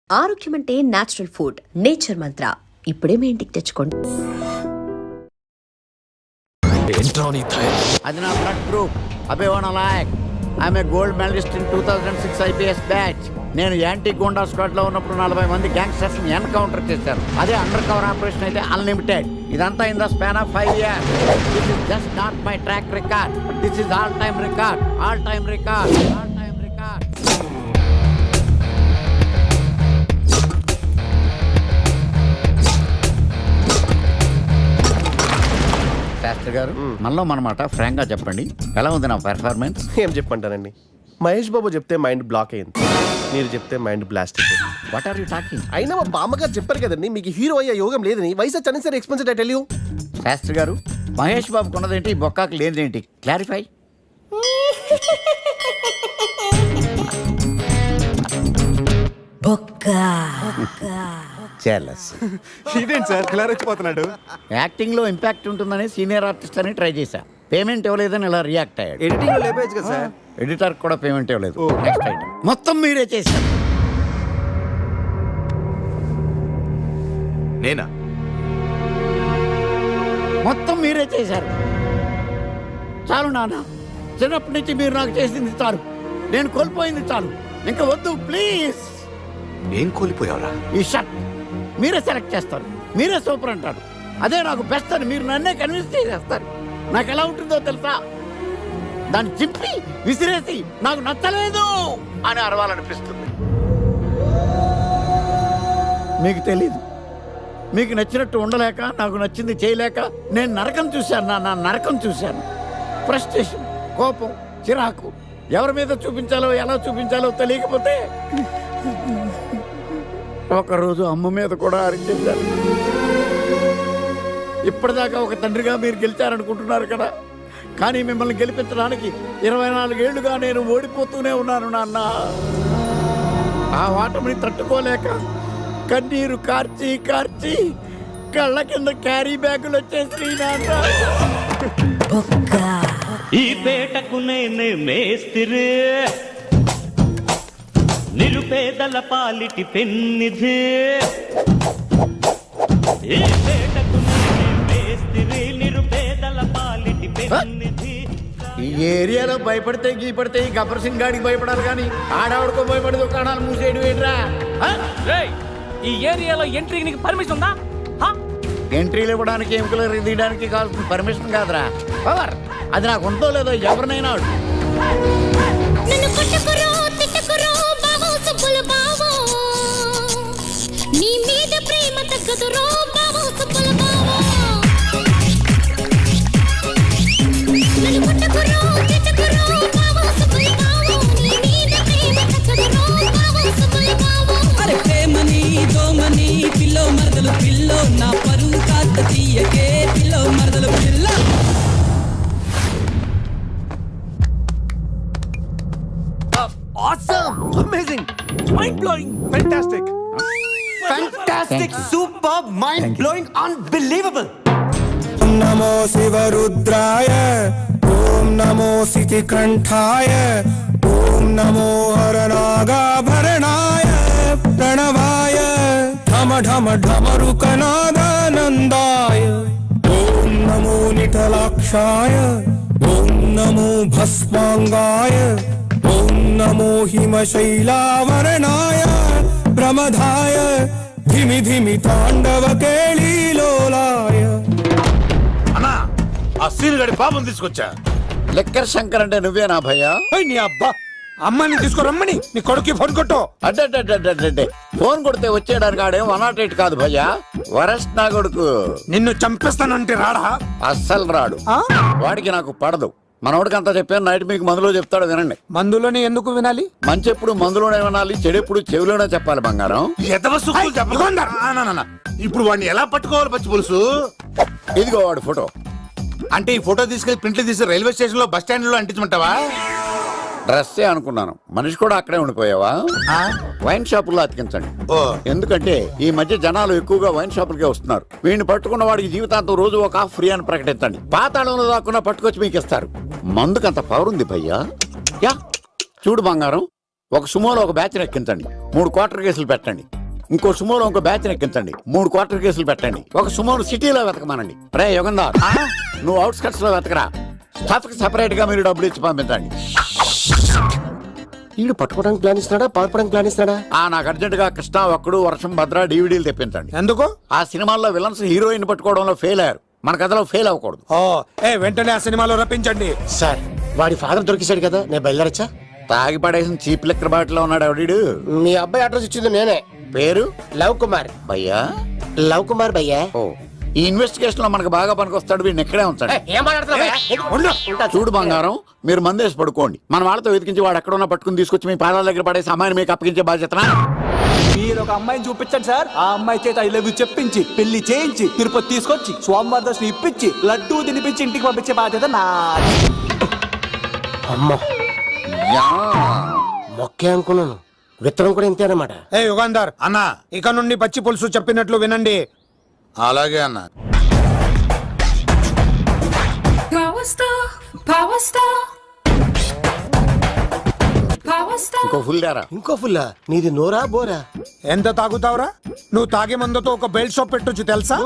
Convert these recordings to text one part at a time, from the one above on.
ఆరోగ్యం అంటే natural food. Nature మంత్ర ఇప్పుడే మీ ఇంటికి తెచ్చుకోండి. అది నా బ్లడ్ గ్రూప్. అభివాన్ అలాయ్. I'm a gold medalist in 2006 IPS batch. నేను యాంటీ గోండా స్క్వాడ్ లో ఉన్నప్పుడు 40 మంది గ్యాంగ్స్టర్స్ ని ఎన్కౌంటర్ చేశారు. అదే అండర్ కవర్ ఆపరేషన్ అయితే అన్లిమిటెడ్. ఇదంతా in the span of 5 years. This is just not my track record. This is all time record. All time record. All time record. Shastri garu, మనలో మనమాట Frank గా చెప్పండి, ఎలా ఉంది నా పెర్ఫార్మెన్స్? ఏం చెప్పంటానండి, మహేష్ బాబు చెప్తే మైండ్ బ్లాక్ అయింది, మీరు చెప్తే మైండ్ బ్లాస్ట్ అయిపోయింది. What are you talking? అయినా మా బామ్మగారు చెప్పారు కదండి, మీకు హీరో అయ్యే యోగం లేదని. వయసు సరే expensive I tell you. Shastri garu, Mahesh Babu కొన్నదేంటి, బొక్కాకు లేనిదేంటి? క్లారిఫై. ఇదేంటి సార్ ఇలా రెచ్చిపోతున్నాడు? యాక్టింగ్ లో ఇంపాక్ట్ ఉంటుందని సీనియర్ ఆర్టిస్ట్ అని ట్రై చేశా. పేమెంట్ ఇవ్వలేదని ఇలా రియాక్ట్ అయ్యాడు. ఎడిటింగ్ లో లేపేయచ్చు కదా సార్. ఎడిటర్ కూడా పేమెంట్ ఇవ్వలేదు. నెక్స్ట్ ఐటమ్ మొత్తం మీరే చేశారు. నేనా? మొత్తం మీరే చేశారు. చాలు నాన్న, చిన్నప్పటి నుంచి మీరు నాకు చేసింది చాలు. నేను కోల్పోయింది చాలు. ఇంకా వద్దు ప్లీజ్. నేను కోల్పోయావరా? ఈ షర్ట్ మీరే సెలెక్ట్ చేస్తారు, మీరే సూపర్ అంటారు. అదే నాకు బెస్ట్ అని మీరు నన్నే కన్విన్స్ చేసేస్తారు. నాకు ఎలా ఉంటుందో తెలుసా? దాన్ని చింపి విసిరేసి నాకు నచ్చలేదు అని అరవాలనిపిస్తుంది. మీకు తెలీదు, మీకు నచ్చినట్టు ఉండలేక, నాకు నచ్చింది చేయలేక నేను నరకం చూశాను. నా నరకం చూశాను. ఫ్రస్ట్రేషన్, కోపం, చిరాకు, ఎవరి మీద చూపించాలో ఎలా చూపించాలో తెలియకపోతే ఒకరోజు అమ్మ మీద కూడా అరిచేశారు. ఇప్పటిదాకా ఒక తండ్రిగా మీరు గెలిచారనుకుంటున్నారు కదా, కానీ మిమ్మల్ని గెలిపించడానికి 24 ఏళ్లుగా నేను ఓడిపోతూనే ఉన్నాను నాన్న. ఆ ఓటమిని తట్టుకోలేక కన్నీరు కార్చి కార్చి కళ్ళ కింద క్యారీ బ్యాగులు వచ్చేసి నాన్న. ఈ పేటకు నేనే మేస్తిరి, నిరుపేదల పాలిటి పెన్నిధి. ఈ పేటకు నేనే మేస్తిరి, నిరుపేదల పాలిటి పెన్నిధి. ఈ ఏరియాలో భయపడితే గీపడితే ఈ గబ్బర్ సింగ్ గాడికి భయపడాలి, కానీ ఆడవాడికో భయపడి దుకాణాలు మూసేయడం ఏంట్రా? ఈ ఏరియాలో ఎంట్రీకి నీకు పర్మిషన్ ఉందా? ఎంట్రీలు ఇవ్వడానికి, ఎముకలు తీయడానికి కావాల్సిన పర్మిషన్ కాదురా, పవర్. అది నాకు ఉందో లేదో ఎవరినైనా నీ మీద ప్రేమ తగ్గదురో బావో సుబ్బుల బావో. నన్ను కొట్టకురో తిట్టకురో బావో సుబ్బుల బావో. నీ మీద ప్రేమ తగ్గదురో బావో సుబ్బుల బావో. అరే ప్రేమని దోమని పిల్లో మరదలు పిల్లో, నా పరువు కాస్త తీయకే పిల్లో మరదలు పిల్ల. Awesome! Amazing! Mind-blowing! Fantastic! Fantastic! Superb! Mind-blowing! Unbelievable! नमो शिवरुद्राय, ओम नमो सितिकंठाय, ओम नमो हरनागाभरणाय प्रणवाय, ढम ढम ढमरुकनादानन्दाय, ओम नमो निटलाक्षाय, ओम नमो भस्मांगाय, ओम नमो हिमशैलावरणाय प्रमदाय, धिमि धिमि तांडव केळीलोलाय. ఆ సీన్ గడి బాబుని తీసుకొచ్చా. లెక్కర్ శంకర్ అంటే నువ్వేనా భయ్యా? నీ అబ్బా, అమ్మని తీసుకురమ్మని నీ కొడుకు ఫోన్ కొట్టు. అడ్డే ఫోన్ కొడితే వచ్చేయడానికి ఆడేం 108 కాదు భయ్యా, వరస్ట్ నా కొడుకు. నిన్ను చంపేస్తానంటే రాడా? అస్సలు రాడు. వాడికి నాకు పడదు. మనోడికి అంతా చెప్పాను, నైట్ మీకు మందులో చెప్తాడు వినండి. మందులోనే ఎందుకు వినాలి? మంచి ఎప్పుడు మందులోనే వినాలి, చెడు ఎప్పుడు చెవిలోనే చెప్పాలి బంగారం. ఇప్పుడు వాడిని ఎలా పట్టుకోవాలి పచ్చి పులుసు? ఇదిగో వాడు ఫోటో. అంటే ఈ ఫోటో తీసుకెళ్లి ప్రింట్లు తీసి రైల్వే స్టేషన్ లో బస్ స్టాండ్ లో అంటించమంటావా? డ్రెస్సే అనుకున్నాను, మనిషి కూడా అక్కడే ఉండిపోయావా? వైన్ షాపుల్లో అతికించండి. ఎందుకంటే ఈ మధ్య జనాలు ఎక్కువగా వైన్ షాపులకే వస్తున్నారు. వీడిని పట్టుకున్న వాడికి జీవితాంతం రోజు ఒక ఆఫ్ ఫ్రీ అని ప్రకటించండి. పాతాళంలో దాక్కున్నా పట్టుకొచ్చి మీకు ఇస్తారు. మందుకంత పవర్ ఉంది భయ్యా. యా చూడు బంగారం, ఒక సుమోలో ఒక బ్యాచ్ ఎక్కించండి, 3 క్వార్టర్ కేసులు పెట్టండి. ఇంకో సుమోలో ఇంకో బ్యాచ్ ఎక్కించండి, 3 క్వార్టర్ కేసులు పెట్టండి. ఒక సుమోను సిటీలో వెతకమానండి. రే యుగంధర్, నువ్వు అవుట్స్కట్స్ లో వెతకరా. స్టాఫ్ కి సెపరేట్ గా మీరు డబ్బులు ఇచ్చి పంపించండి. వీడు పట్టుకోవడానికి ప్లాన్ ఇస్తున్నాడా, పారిపోవడానికి ప్లాన్ ఇస్తున్నాడా? నాకు అర్జెంట్ గా కృష్ణ, ఒక్కడు, వర్షం, భద్ర డివిడీలు తెప్పించండి. ఎందుకు? ఆ సినిమాల్లో విలన్స్ హీరోయిన్ పట్టుకోవడంలో ఫెయిల్ అయ్యారు, మన కథలో ఫెయిల్ అవ్వకూడదు. వెంటనే ఆ సినిమాలో రప్పించండి. సార్ వాడి ఫాదర్ దొరికేశాడు కదా, నేను బయలుదేరచ్చా? తాగి పడేసిన చీప్ లెక్కర్ బాటిలో ఉన్నాడు ఎవడీడు. మీ అబ్బాయి అడ్రస్ ఇచ్చింది నేనే. పేరు లవ్ కుమార్. భయ్యా? లవ్ కుమార్ భయ్యా. ఓ, ఈ ఇన్వెస్టిగేషన్ లో మనకు బాగా పనికొస్తాడు, వీడిని ఎక్కడే ఉంచండి. ఏం మాట్లాడుతున్నావు? చూడు బంగారం, మీరు మందేసి పడుకోండి. మన వాళ్ళతో వెతికించి వాడు ఎక్కడ ఉన్నా పట్టుకుని తీసుకొచ్చి మీ పాదాల దగ్గర పడేసి అమ్మాయిని మీకు అప్పగించే బాధ్యతనా? మీరు ఒక అమ్మాయిని చూపించండి సార్. ఆ అమ్మాయి చేత ఐ లవ్ యూ చెప్పించి పెళ్లి చేయించి తిరుపతి తీసుకొచ్చి స్వామివారి దర్శనం ఇప్పించి లడ్డూ తినిపించి ఇంటికి పంపించే బాధ్యత నాది. అమ్మో, మొక్కే అనుకున్నాను, విత్తనం కూడా ఇంతేనమాట. యుగంధర్ అన్న, ఇక నుండి పచ్చి పులుసు చెప్పినట్లు వినండి. అలాగే అన్న. ఇంకో ఫుల్ దారా. ఇంకో ఫుల్లా? నీది నోరా బోరా? ఎంత తాగుతావురా? నువ్వు తాగే మందుతో ఒక బెల్ట్ షాప్ పెట్టొచ్చు తెలుసా?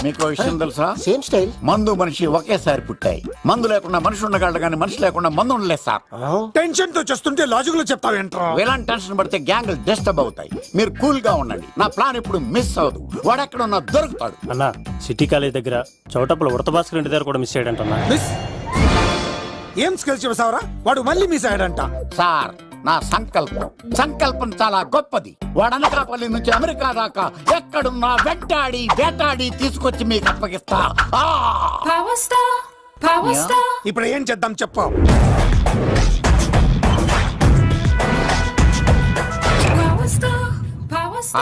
మీకు విషయం తెలుసా? Same style. మందు మనిషి ఒకేసారి పుట్టాయి. మందు లేకుండా మనిషి ఉండగలడు కానీ మనిషి లేకుండా మందు ఉండలేదు సార్. టెన్షన్ తో చేస్తుంటే లాజిక్ లో చెప్తావేంట్రా? ఎలాంటి టెన్షన్ పడితే గ్యాంగులు డిస్టర్బ్ అవుతాయి. మీరు కూల్ గా ఉండండి, నా ప్లాన్ ఇప్పుడు మిస్ అవ్వదు. వాడు ఎక్కడ ఉన్నా దొరుకుతాడు. అన్నా, సిటీ కాలేజ్ దగ్గర చౌటప్పుల ఉడత భాస్కర్ ఇంటి దగ్గర కూడా మిస్ అయ్యాడంటన్నా. మిస్ ఏం స్కిల్స్ చేసావరా? వాడు మళ్ళీ మిస్ అయ్యాడంట. సార్, నా సంకల్పం చాలా గొప్పది. వాడు అనకాపల్లి నుంచి అమెరికా దాకా ఎక్కడున్నా వెంటాడి వేటాడి తీసుకొచ్చి మీకు అప్పగిస్తా. ఇప్పుడు ఏం చేద్దాం చెప్పు.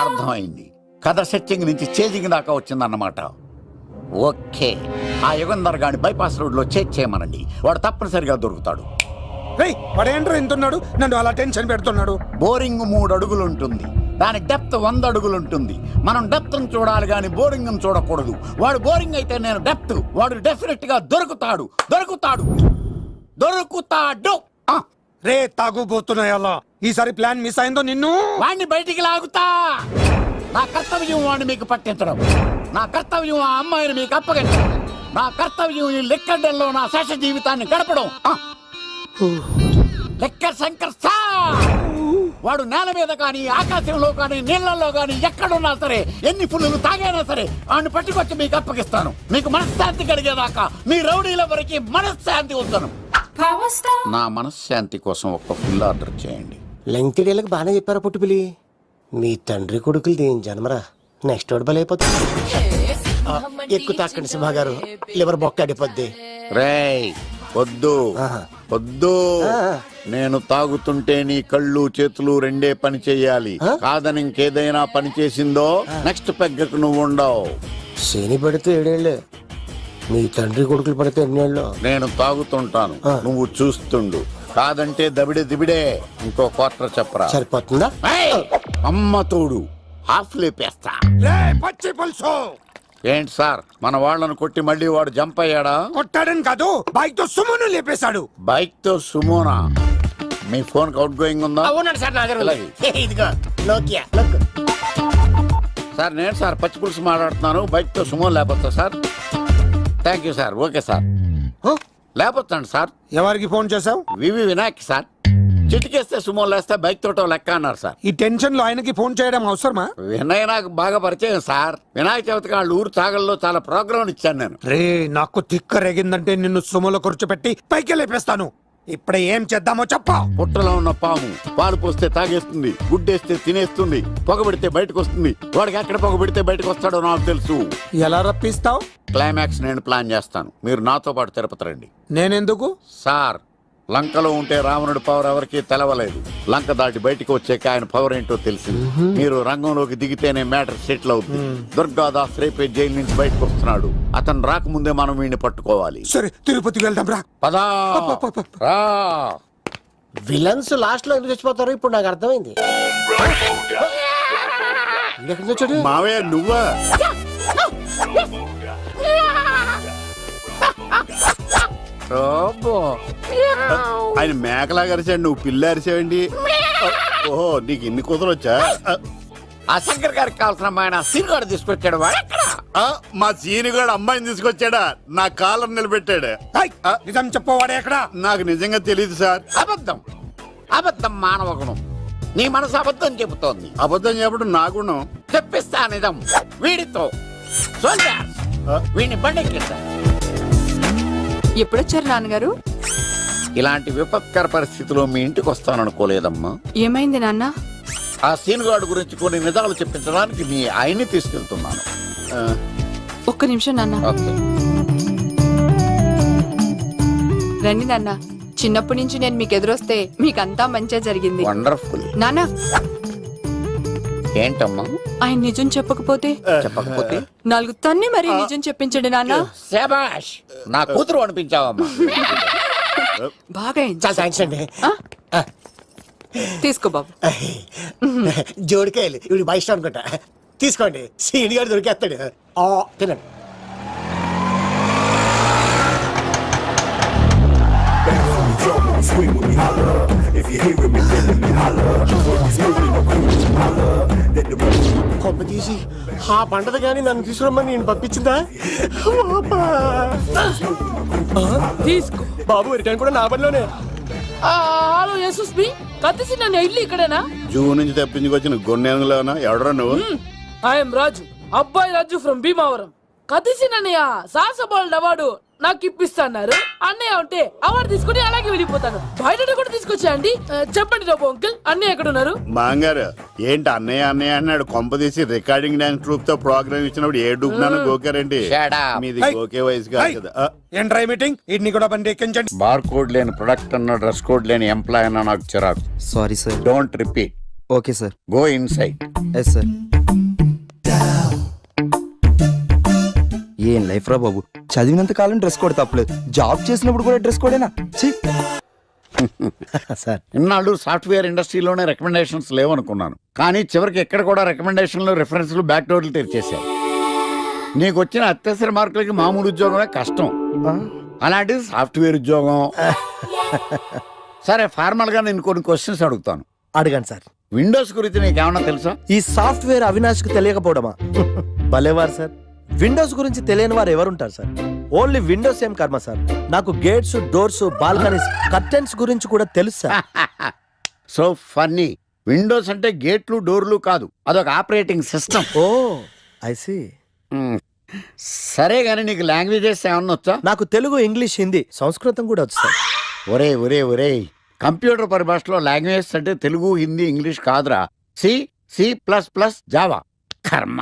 అర్థమైంది. కథ సెట్టింగ్ నుంచి చేజింగ్ దాకా వచ్చిందన్నమాట. ఓకే, ఆ యుగంధర్ గాని బైపాస్ రోడ్ లో చెక్ చేయమనండి, వాడు తప్పనిసరిగా దొరుకుతాడు. వాడేంట్రా ఎంతున్నాడు, నన్ను అలా టెన్షన్ పెడుతున్నాడు. బోరింగ్ 3 అడుగులు ఉంటుంది, దాని డెప్త్ 100 అడుగులు ఉంటుంది. మనం డెప్త్ చూడాలి గాని బోరింగ్ చూడకూడదు. వాడు బోరింగ్ అయితే నేను డెప్త్. వాడు డెఫినెట్ గా దొరుకుతాడు. రే తాగుబోతున్నాయి అలా. ఈసారి ప్లాన్ మిస్ అయిందో నిన్ను వాడిని బయటికి లాగుతా. నా కర్తవ్యం వాడిని మీకు పట్టించడం, నా కర్తవ్యం ఆ అమ్మాయిని మీకు అప్పగించడం, నా కర్తవ్యం ఈ లెక్కడ్డల్లో నా శేష జీవితాన్ని గడపడం. లెక్కర్ శంకర్ సార్, వాడు నేల మీద కానీ ఆకాశంలో కానీ నీళ్లలో కానీ ఎక్కడున్నా సరే, ఎన్ని పుల్లులు తాగైనా సరే వాడిని పట్టుకొచ్చి మీకు అప్పగిస్తాను. మీకు మనశ్శాంతి కలిగేదాకా మీ రౌడీల వరకు మనశ్శాంతి ఉంచను. నా మనశ్శాంతి కోసం ఒక ఫుల్ ఆర్డర్ చేయండి. లెంగ్త్ డేలకు బాగానే చెప్పారా పుట్టుపిలి? మీ తండ్రి కొడుకులు దేని జన్మరా, నెక్స్ట్ వాడు బలైపోతుంది. ఎక్కువ తాకండి సింహ గారు, లివర్ బొక్క అడిపోద్ది. రేయ్ వద్దు, నేను తాగుతుంటే నీ కళ్ళు చేతులు రెండే పని చెయ్యాలి. కాదని ఇంకేదైనా పని చేసిందో నెక్స్ట్ పెగ్గకు నువ్వు ఉండవు. శని పడితే 7 ఏళ్ళే, మీ తండ్రి కొడుకులు పడితే 8 ఏళ్ళు. నేను తాగుతుంటాను, నువ్వు చూస్తుండు. కాదంటే దిబిడే. ఇంకో క్వార్టర్ చెప్పరా? సరిపోతుందా? అమ్మ తోడు, హాఫ్ లేపేస్తా. పచ్చి పులుసు. ఏంటి సార్, మన వాళ్ళను కొట్టి మళ్ళీ వాడు జంప్ అయ్యాడా? కొట్టాడని కాదు, బైక్ తో సుమోను లేపేశాడు. బైక్ తో సుమోనా? మీ ఫోన్ అవుట్ గోయింగ్ ఉందా? సార్, నేను సార్ పచ్చి పులుసు మాట్లాడుతున్నాను. బైక్ తో సుమో లేకపోతా sir? Thank you sir. Okay sir, లేకపోతాను సార్. ఎవరికి ఫోన్ చేసావు? V V Vinayak sir. చిటికేస్తే సుమో లేస్తే బైక్ తోటో లెక్క అన్నారు సార్. ఈ టెన్షన్ లో ఆయనకి ఫోన్ చేయడం అవసరమా? వినయ్ నాకు బాగా పరిచయం సార్. వినాయక చవితికి వాళ్ళ ఊరు చాగల్లో చాలా ప్రోగ్రాం ఇచ్చాను నేను. రే, నాకు తిక్క రేగిందంటే నిన్ను సుమోలో కూర్చోపెట్టి పైకి లేపేస్తాను. ఇప్పుడు ఏం చేద్దామో చెప్పా. పుట్టలో ఉన్న పాము పాలు పోస్తే తాగేస్తుంది, గుడ్డేస్తే తినేస్తుంది, పొగబెడితే బయటకు వస్తుంది. వాడికి ఎక్కడ పొగబెడితే బయటకు వస్తాడో నాకు తెలుసు. ఎలా రప్పిస్తావు? క్లైమాక్స్ నేను ప్లాన్ చేస్తాను, మీరు నాతో పాటు తిరుపతి రండి. నేనెందుకు? సార్, లంకలో ఉంటే రావణుడి పవర్ ఎవరికి తెలవలేదు. లంక దాటి బయటకు వచ్చాక ఆయన పవర్ ఏంటో తెలిసింది. మీరు రంగంలోకి దిగితేనే మ్యాటర్ సెటిల్ అవుతుంది. దుర్గాదాస్ రేపే జైలు నుంచి బయటకు వస్తున్నాడు. అతను రాకముందే మనం వీడిని పట్టుకోవాలి. సరే, తిరుపతికి వెళ్దాం రా. పదా రా. విలన్స్ లాస్ట్ లో ఎందుకు చచ్చిపోతారు ఇప్పుడు నాకు అర్థమైంది. మావయ్య నువ్వా? ఆయన మేకలా అరిచాడు, నువ్వు పిల్ల అరిచావండి. ఓహో నీకు ఇన్ని కుదరొచ్చా? ఆ శంకర్ గారికి కావాల్సిన అమ్మాయి సీనుగాడు తీసుకొచ్చాడు. వాడు ఎక్కడ? మా సీనుగాడు అమ్మాయిని తీసుకొచ్చాడా? నా కాలం నిలబెట్టాడు. నిజం చెప్పవాడే ఎక్కడ? నాకు నిజంగా తెలియదు సార్. అబద్ధం, అబద్ధం మానవ గుణం. నీ మనసు అబద్ధం చెబుతోంది. అబద్ధం చెప్పడం నా గుణం. తెప్పిస్తా నిజం వీడితో. సోల్జర్స్, వీడిని బండెక్కిస్తా. ఎప్పుడొచ్చారు నాన్నగారు? ఇలాంటి విపత్కర పరిస్థితిలో మీ ఇంటికి వస్తాననుకోలేదమ్మా. ఏమైంది నాన్న? ఆ సీనుగాడు గురించి కొన్ని నిజాలు చెప్పించడానికి మీ ఆయన్ని తీసుకెళ్తున్నాను. ఒక్క నిమిషం నాన్న. ఓకే. రండి నాన్న. చిన్నప్పటి నుంచి నేను మీకు ఎదురొస్తే మీకంతా మంచిగా జరిగింది. వండర్ఫుల్. నాన్న, ఏంటమ్మా? ఆయన నిజం చెప్పకపోతే చెప్పకపోతే 4 తన్ని మరి నిజం చెప్పించండి నాన్న. శభాష్, నా కూతురు అనిపించావమ్మా. బాగా అయింది. చాలా థ్యాంక్స్ అండి. తీసుకో బాబు. జోడికాయలు ఇవి బాగా ఇష్టం అనుకుంటా. తీసుకోండి, సీని గారు దొరికేస్తాడు. తినండి. కొమ్మ తీసి ఆ పంటది కానీ నన్ను తీసుకురమ్మని నేను పంపించిందా? తీసుకో బాబు, రిటర్న్ కూడా నా పనిలోనే. హలో యశస్వి, కత్తిసి నన్ను ఇల్లు ఇక్కడేనా? జూ నుంచి తప్పించుకొచ్చిన గొన్నెంగులోనా? ఎవడరా నువ్వు? ఐఎమ్ రాజు, అబ్బాయి రాజు ఫ్రమ్ భీమావరం. కత్తిసి నన్నయ్య సాసబాల్ అవార్డు నాకు ఇప్పిస్తాన్నారు. అన్నయ్య ఉంటే అవార్డు తీసుకుని అలాగే వెళ్ళిపోతాను. బయట కూడా తీసుకొచ్చా అండి. చెప్పండి రాబు అంకుల్, అన్నయ్య ఎక్కడ ఉన్నారు? మాంగారు ఏంటి అన్నయ్య అన్నయ్య అన్నాడు? కొంప తీసి రికార్డింగ్ డాన్స్ ట్రూప్ తో ప్రోగ్రామ్ ఇచ్చినప్పుడు ఏ డూబ్నాను గోకారండి? మీది గోకే వయసు కాదు కదా. ఏంట్రై మీటింగ్? ఇడ్ని కూడా బండి ఎక్కించండి. బార్ కోడ్ లేని ప్రొడక్ట్ అన్న, డ్రెస్ కోడ్ లేని ఎంప్లాయ్ అన్న నాకు చిరాకు. Sorry sir. Don't repeat. Okay sir. Go inside. Yes sir. ఏం లైఫ్ రా బాబు, చదివినంత కాలం డ్రెస్ కోడ్ తప్పలేదు, జాబ్ చేసినప్పుడు కూడా డ్రెస్ కోడేనా? సార్, ఇన్నాళ్ళు సాఫ్ట్వేర్ ఇండస్ట్రీలోనే రికమెండేషన్స్ లేవనుకున్నాను. కానీ చివరికి ఎక్కడ కూడా రికమెండేషన్లు, రిఫరెన్స్లు, బ్యాక్ డోర్లు తెరిచేశారు. నీకు వచ్చిన అత్యవసర మార్కులకి మామూలు ఉద్యోగమే కష్టం, అలాంటిది సాఫ్ట్వేర్ ఉద్యోగం. సరే, ఫార్మల్ గా నేను కొన్ని క్వశ్చన్స్ అడుగుతాను. అడగండి సార్. విండోస్ గురించి నీకేమన్నా తెలుసా? ఈ సాఫ్ట్వేర్ అవినాష్కి తెలియకపోవడమా? భలేవారు సార్. విండోస్ గురించి తెలియని వారు ఎవరుంటారు సార్? ఓన్లీ విండోస్ ఏం కర్మ సార్, నాకు గేట్స్, డోర్స్, బాల్కనీస్, కర్టెన్స్ గురించి కూడా తెలుసు సార్. So funny. విండోస్ అంటే గేట్లు, డోర్లు కాదు, అదొక operating system. Oh I see. సరే గానీ నీకు లాంగ్వేజెస్ ఏమన్నా వచ్చా? నాకు తెలుగు, ఇంగ్లీష్, హిందీ, సంస్కృతం కూడా వచ్చు సార్. ఒరే కంప్యూటర్ పరిభాషలో లాంగ్వేజెస్ అంటే తెలుగు, హిందీ, ఇంగ్లీష్ కాదురా. C++, Java. కర్మ.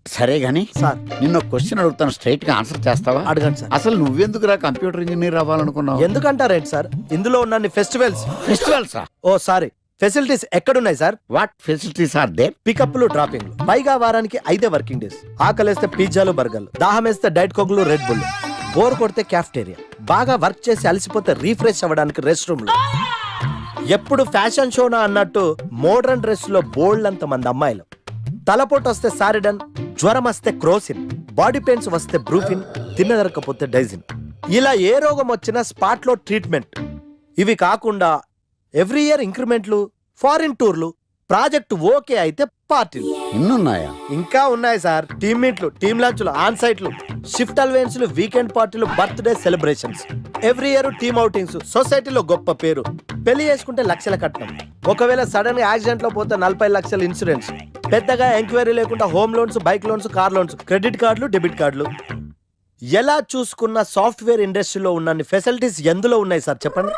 సరే గాని సార్, నిన్న క్వశ్చన్ అడుగుతాను, స్ట్రైట్ గా ఆన్సర్ చేస్తావా? అడగండి సార్. అసలు నువ్వెందుకురా కంప్యూటర్ ఇంజనీర్ అవ్వాలనుకున్నావు? ఎందుకంటారేంటి సార్, ఇందులో ఉన్న ఫెస్టివల్సా? ఓ సారీ, ఫెసిలిటీస్ ఎక్కడున్నాయి sir? What facilities are there? పికప్లు, డ్రాపింగ్లు, పైగా వారానికి 5 వర్కింగ్ డేస్. ఆకలేస్తే పిజ్జాలు, బర్గర్లు, దాహం వేస్తే డైట్ కోక్లు, రెడ్ బుల్, బోర్ కొడితే క్యాఫ్టేరియా, బాగా వర్క్ చేసి అలసిపోతే రీఫ్రెష్ అవ్వడానికి రెస్ట్ రూమ్లు. ఎప్పుడు ఫ్యాషన్ షోనా అన్నట్టు మోడర్న్ డ్రెస్ లో బోల్డ్ అంత మంది అమ్మాయిలు. తలపోటు వస్తే సారిడన్, జ్వరం వస్తే క్రోసిన్, బాడీ పెయిన్స్ వస్తే బ్రూఫిన్, తిన్నదరకపోతే డైజిన్. ఇలా ఏ రోగం వచ్చినా స్పాట్ లో ట్రీట్మెంట్. ఇవి కాకుండా ఎవ్రీ ఇయర్ ఇంక్రిమెంట్లు, ఫారిన్ టూర్లు, ప్రాజెక్ట్ ఓకే అయితే పార్టీలు. ఇన్నున్నాయా? ఇంకా ఉన్నాయి సార్. టీమ్ మీట్లు, టీమ్ లంచ్లు, ఆన్ సైట్లు, షిఫ్ట్ అలవెన్స్లు, వీకెండ్ పార్టీలు, birthday celebrations, every year team outings, సొసైటీలో గొప్ప పేరు. పెళ్లి చేసుకుంటే లక్షల కట్నం, ఒకవేళ సడన్ గా యాక్సిడెంట్ లో పోతే 40 లక్షల ఇన్సూరెన్స్, పెద్దగా ఎంక్వైరీ లేకుండా home loans, bike loans, car loans, credit కార్డులు, డెబిట్ కార్డులు. ఎలా చూసుకున్న సాఫ్ట్వేర్ ఇండస్ట్రీలో ఉన్న ఫెసిలిటీస్ ఎందులో ఉన్నాయి సార్ చెప్పండి.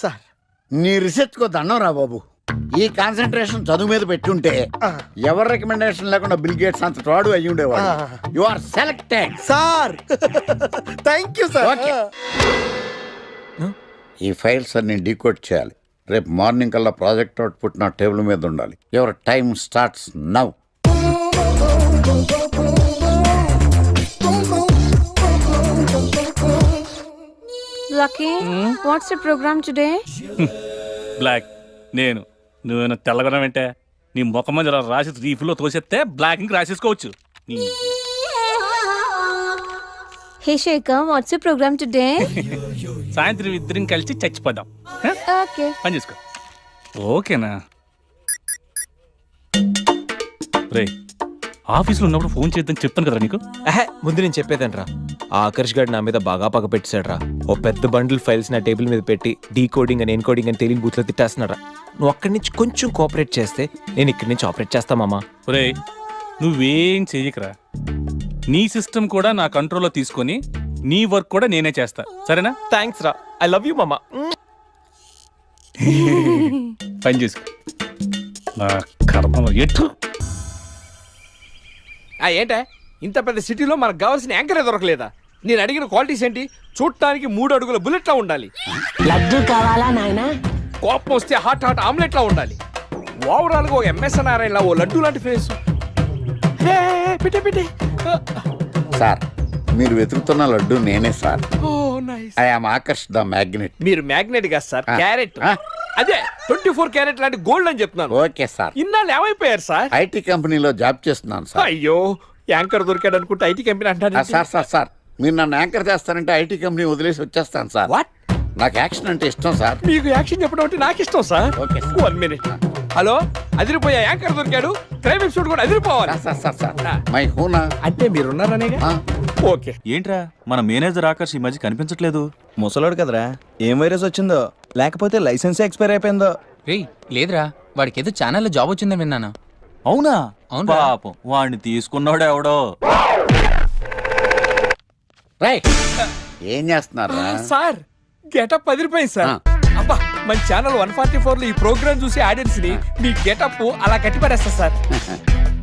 సార్, నీ రీసెర్చ్ కో దండం రా బాబు. ఈ కాన్సన్ట్రేషన్ చదువు మీద పెట్టుంటే ఎవరి రికమెండేషన్ లేకుండా బిల్ గేట్స్ అంత తోడు అయ్యి ఉండేవాడు. You are selected sir. Thank you sir. ఈ ఫైల్స్ అన్ని డీకోడ్ చేయాలి. రేపు మార్నింగ్ కల్లా ప్రాజెక్ట్ అవుట్పుట్ నా టేబుల్ మీద ఉండాలి. Your time starts now. Lucky, what's the program today? Block. నువ్వేనా తెల్లగొన వెంటే నీ ముఖం మీద రాసి రీఫ్లో తోసేస్తే బ్లాక్ ఇంక రాసేసుకోవచ్చు. Hey Shekhar what's your programme today? సాయంత్రం ఇద్దరం కలిసి చచ్చిపోదాం. ఓకే. పని చేసుకో. ఓకేనా? రే, ఆఫీస్లో ఉన్నప్పుడు ఫోన్ చేద్దాం చెప్తాను కదా నీకు. ముందు నేను చెప్పేదంట్రా, ఆ ఆకర్ష్ గారు నా మీద బాగా పగ పెట్టాడురా. ఓ పెద్ద బండిల్ ఫైల్స్ నా టేబుల్ మీద పెట్టి డీకోడింగ్ అని ఎన్కోడింగ్ అని తెలియని బూత్లో తిట్టేస్తున్నారా. నువ్వు అక్కడి నుంచి కొంచెం కోఆపరేట్ చేస్తే నేను ఇక్కడి నుంచి ఆపరేట్ చేస్తా మామా. రే, నువ్వేం చెయ్యకరా. నీ సిస్టమ్ కూడా నా కంట్రోల్లో తీసుకొని నీ వర్క్ కూడా నేనే చేస్తా, సరేనా? థ్యాంక్స్ రా, ఐ లవ్ యూ మామా. పని చేసుకో. నా కర్మ ఎటు. ఏంటే ఇంత పెద్ద సిటీలో మనకు కావాల్సిన యాంకరే దొరకలేదా? నేను అడిగిన క్వాలిటీస్ ఏంటి? చూడటానికి 3 అడుగుల బుల్లెట్లా ఉండాలి, లడ్డు కావాలా నాయనా? కోపం వస్తే హాట్ హాట్ ఆమ్లెట్లా ఉండాలి, ఓవరాల్ గా ఒక ఎంఎస్ నారాయణలా ఓ లడ్డు లాంటి ఫేస్. పెట్టే సార్, మీరు వెతుకుతున్న లడ్డు నేనే sir. Oh nice. I am Akarsh the magnet. మీరు మ్యాగ్నెట్ గా సార్, క్యారెట్. అదే 24 క్యారెట్ లాంటి గోల్డ్ అని చెప్తున్నాను. Okay sir. ఇన్నాళ్ళు ఏమైపోయారు సార్? ఐటీ కంపెనీలో జాబ్ చేస్తున్నాను సార్. అయ్యో, యాంకర్ దొరికాడు అనుకుంటే ఐటీ కంపెనీ అంటాను. సార్ మీరు నన్ను యాంకర్ చేస్తారంటే ఐటీ కంపెనీ వదిలేసి వచ్చేస్తాను సార్. వాట్? నాకు యాక్షన్ అంటే ఇష్టం సార్. మీకు యాక్షన్ చెప్పడం అంటే నాకు ఇష్టం sir. Okay sir. 1 minute. Hello, అదిరిపోయా యాంకర్ దొరికాడు, క్రైమ్ ఎపిసోడ్ కూడా అదిరిపోవాలి. సార్ మై హూనా అంటే మీరున్నారనేగా. ఓకే. ఏంట్రా మన మేనేజర్ ఆకర్ష్ ఈ మధ్య కనిపించట్లేదు? ముసలోడు కదరా, ఏం వైరస్ వచ్చిందో, లేకపోతే లైసెన్స్ ఎక్స్పైర్ అయిపోయిందో. లేదురా, వాడికి ఏదో ఛానల్లో జాబ్ వచ్చిందని విన్నాను. అవునా? అవును. పాపం వాడిని తీసుకున్నాడు ఎవడో. రైట్. ఏం చేస్తున్నారు సార్? గెటప్ అదిరిపోయింది సార్. అబ్బా, మన ఛానల్ 144 లో ఈ ప్రోగ్రామ్ చూసి ఆడియన్స్ ని మీ గెటప్ అలా కట్టిపడేస్తా సార్.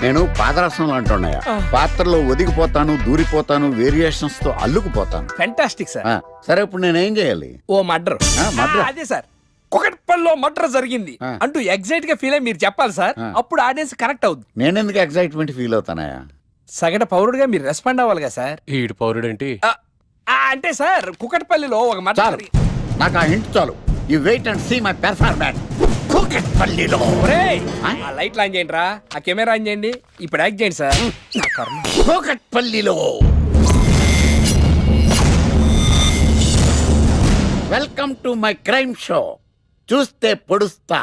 నేను పాదరసం అంటున్నాయా, పాత్రలో ఒదిగిపోతాను, దూరిపోతాను, వేరియేషన్స్ తో అల్లుకుపోతాను. Fantastic sir. సరే, ఇప్పుడు నేనేం చేయాలి? ఓ మర్డర్. అదే సార్, కుకట్పల్లిలో మర్డర్ జరిగింది అంటూ ఎగ్జైట్ గా ఫీల్ అయ్యి మీరు చెప్పాలి సార్. అప్పుడు ఆడియన్స్ కనెక్ట్ అవుద్ది. నేనెందుకు ఎగ్జైట్మెంట్ ఫీల్ అవుతానయా? సగటు పౌరుడుగా మీరు రెస్పాండ్ అవ్వాలిగా సార్. ఈడు పౌరుడేంటి? అంటే సార్, కుకట్పల్లిలో ఒక మర్డర్. నాకు ఆ హింట్ చాలు. You wait and see my performance. కుకట్పల్లిలో. ఆ లైట్ ఆన్ చేయండి రా, ఆ కెమెరా ఆన్ చేయండి, ఇప్పుడు యాక్ట్ చేయండి సార్. కుకట్పల్లిలో. Welcome to my crime show. చూస్తే పొడుస్తా.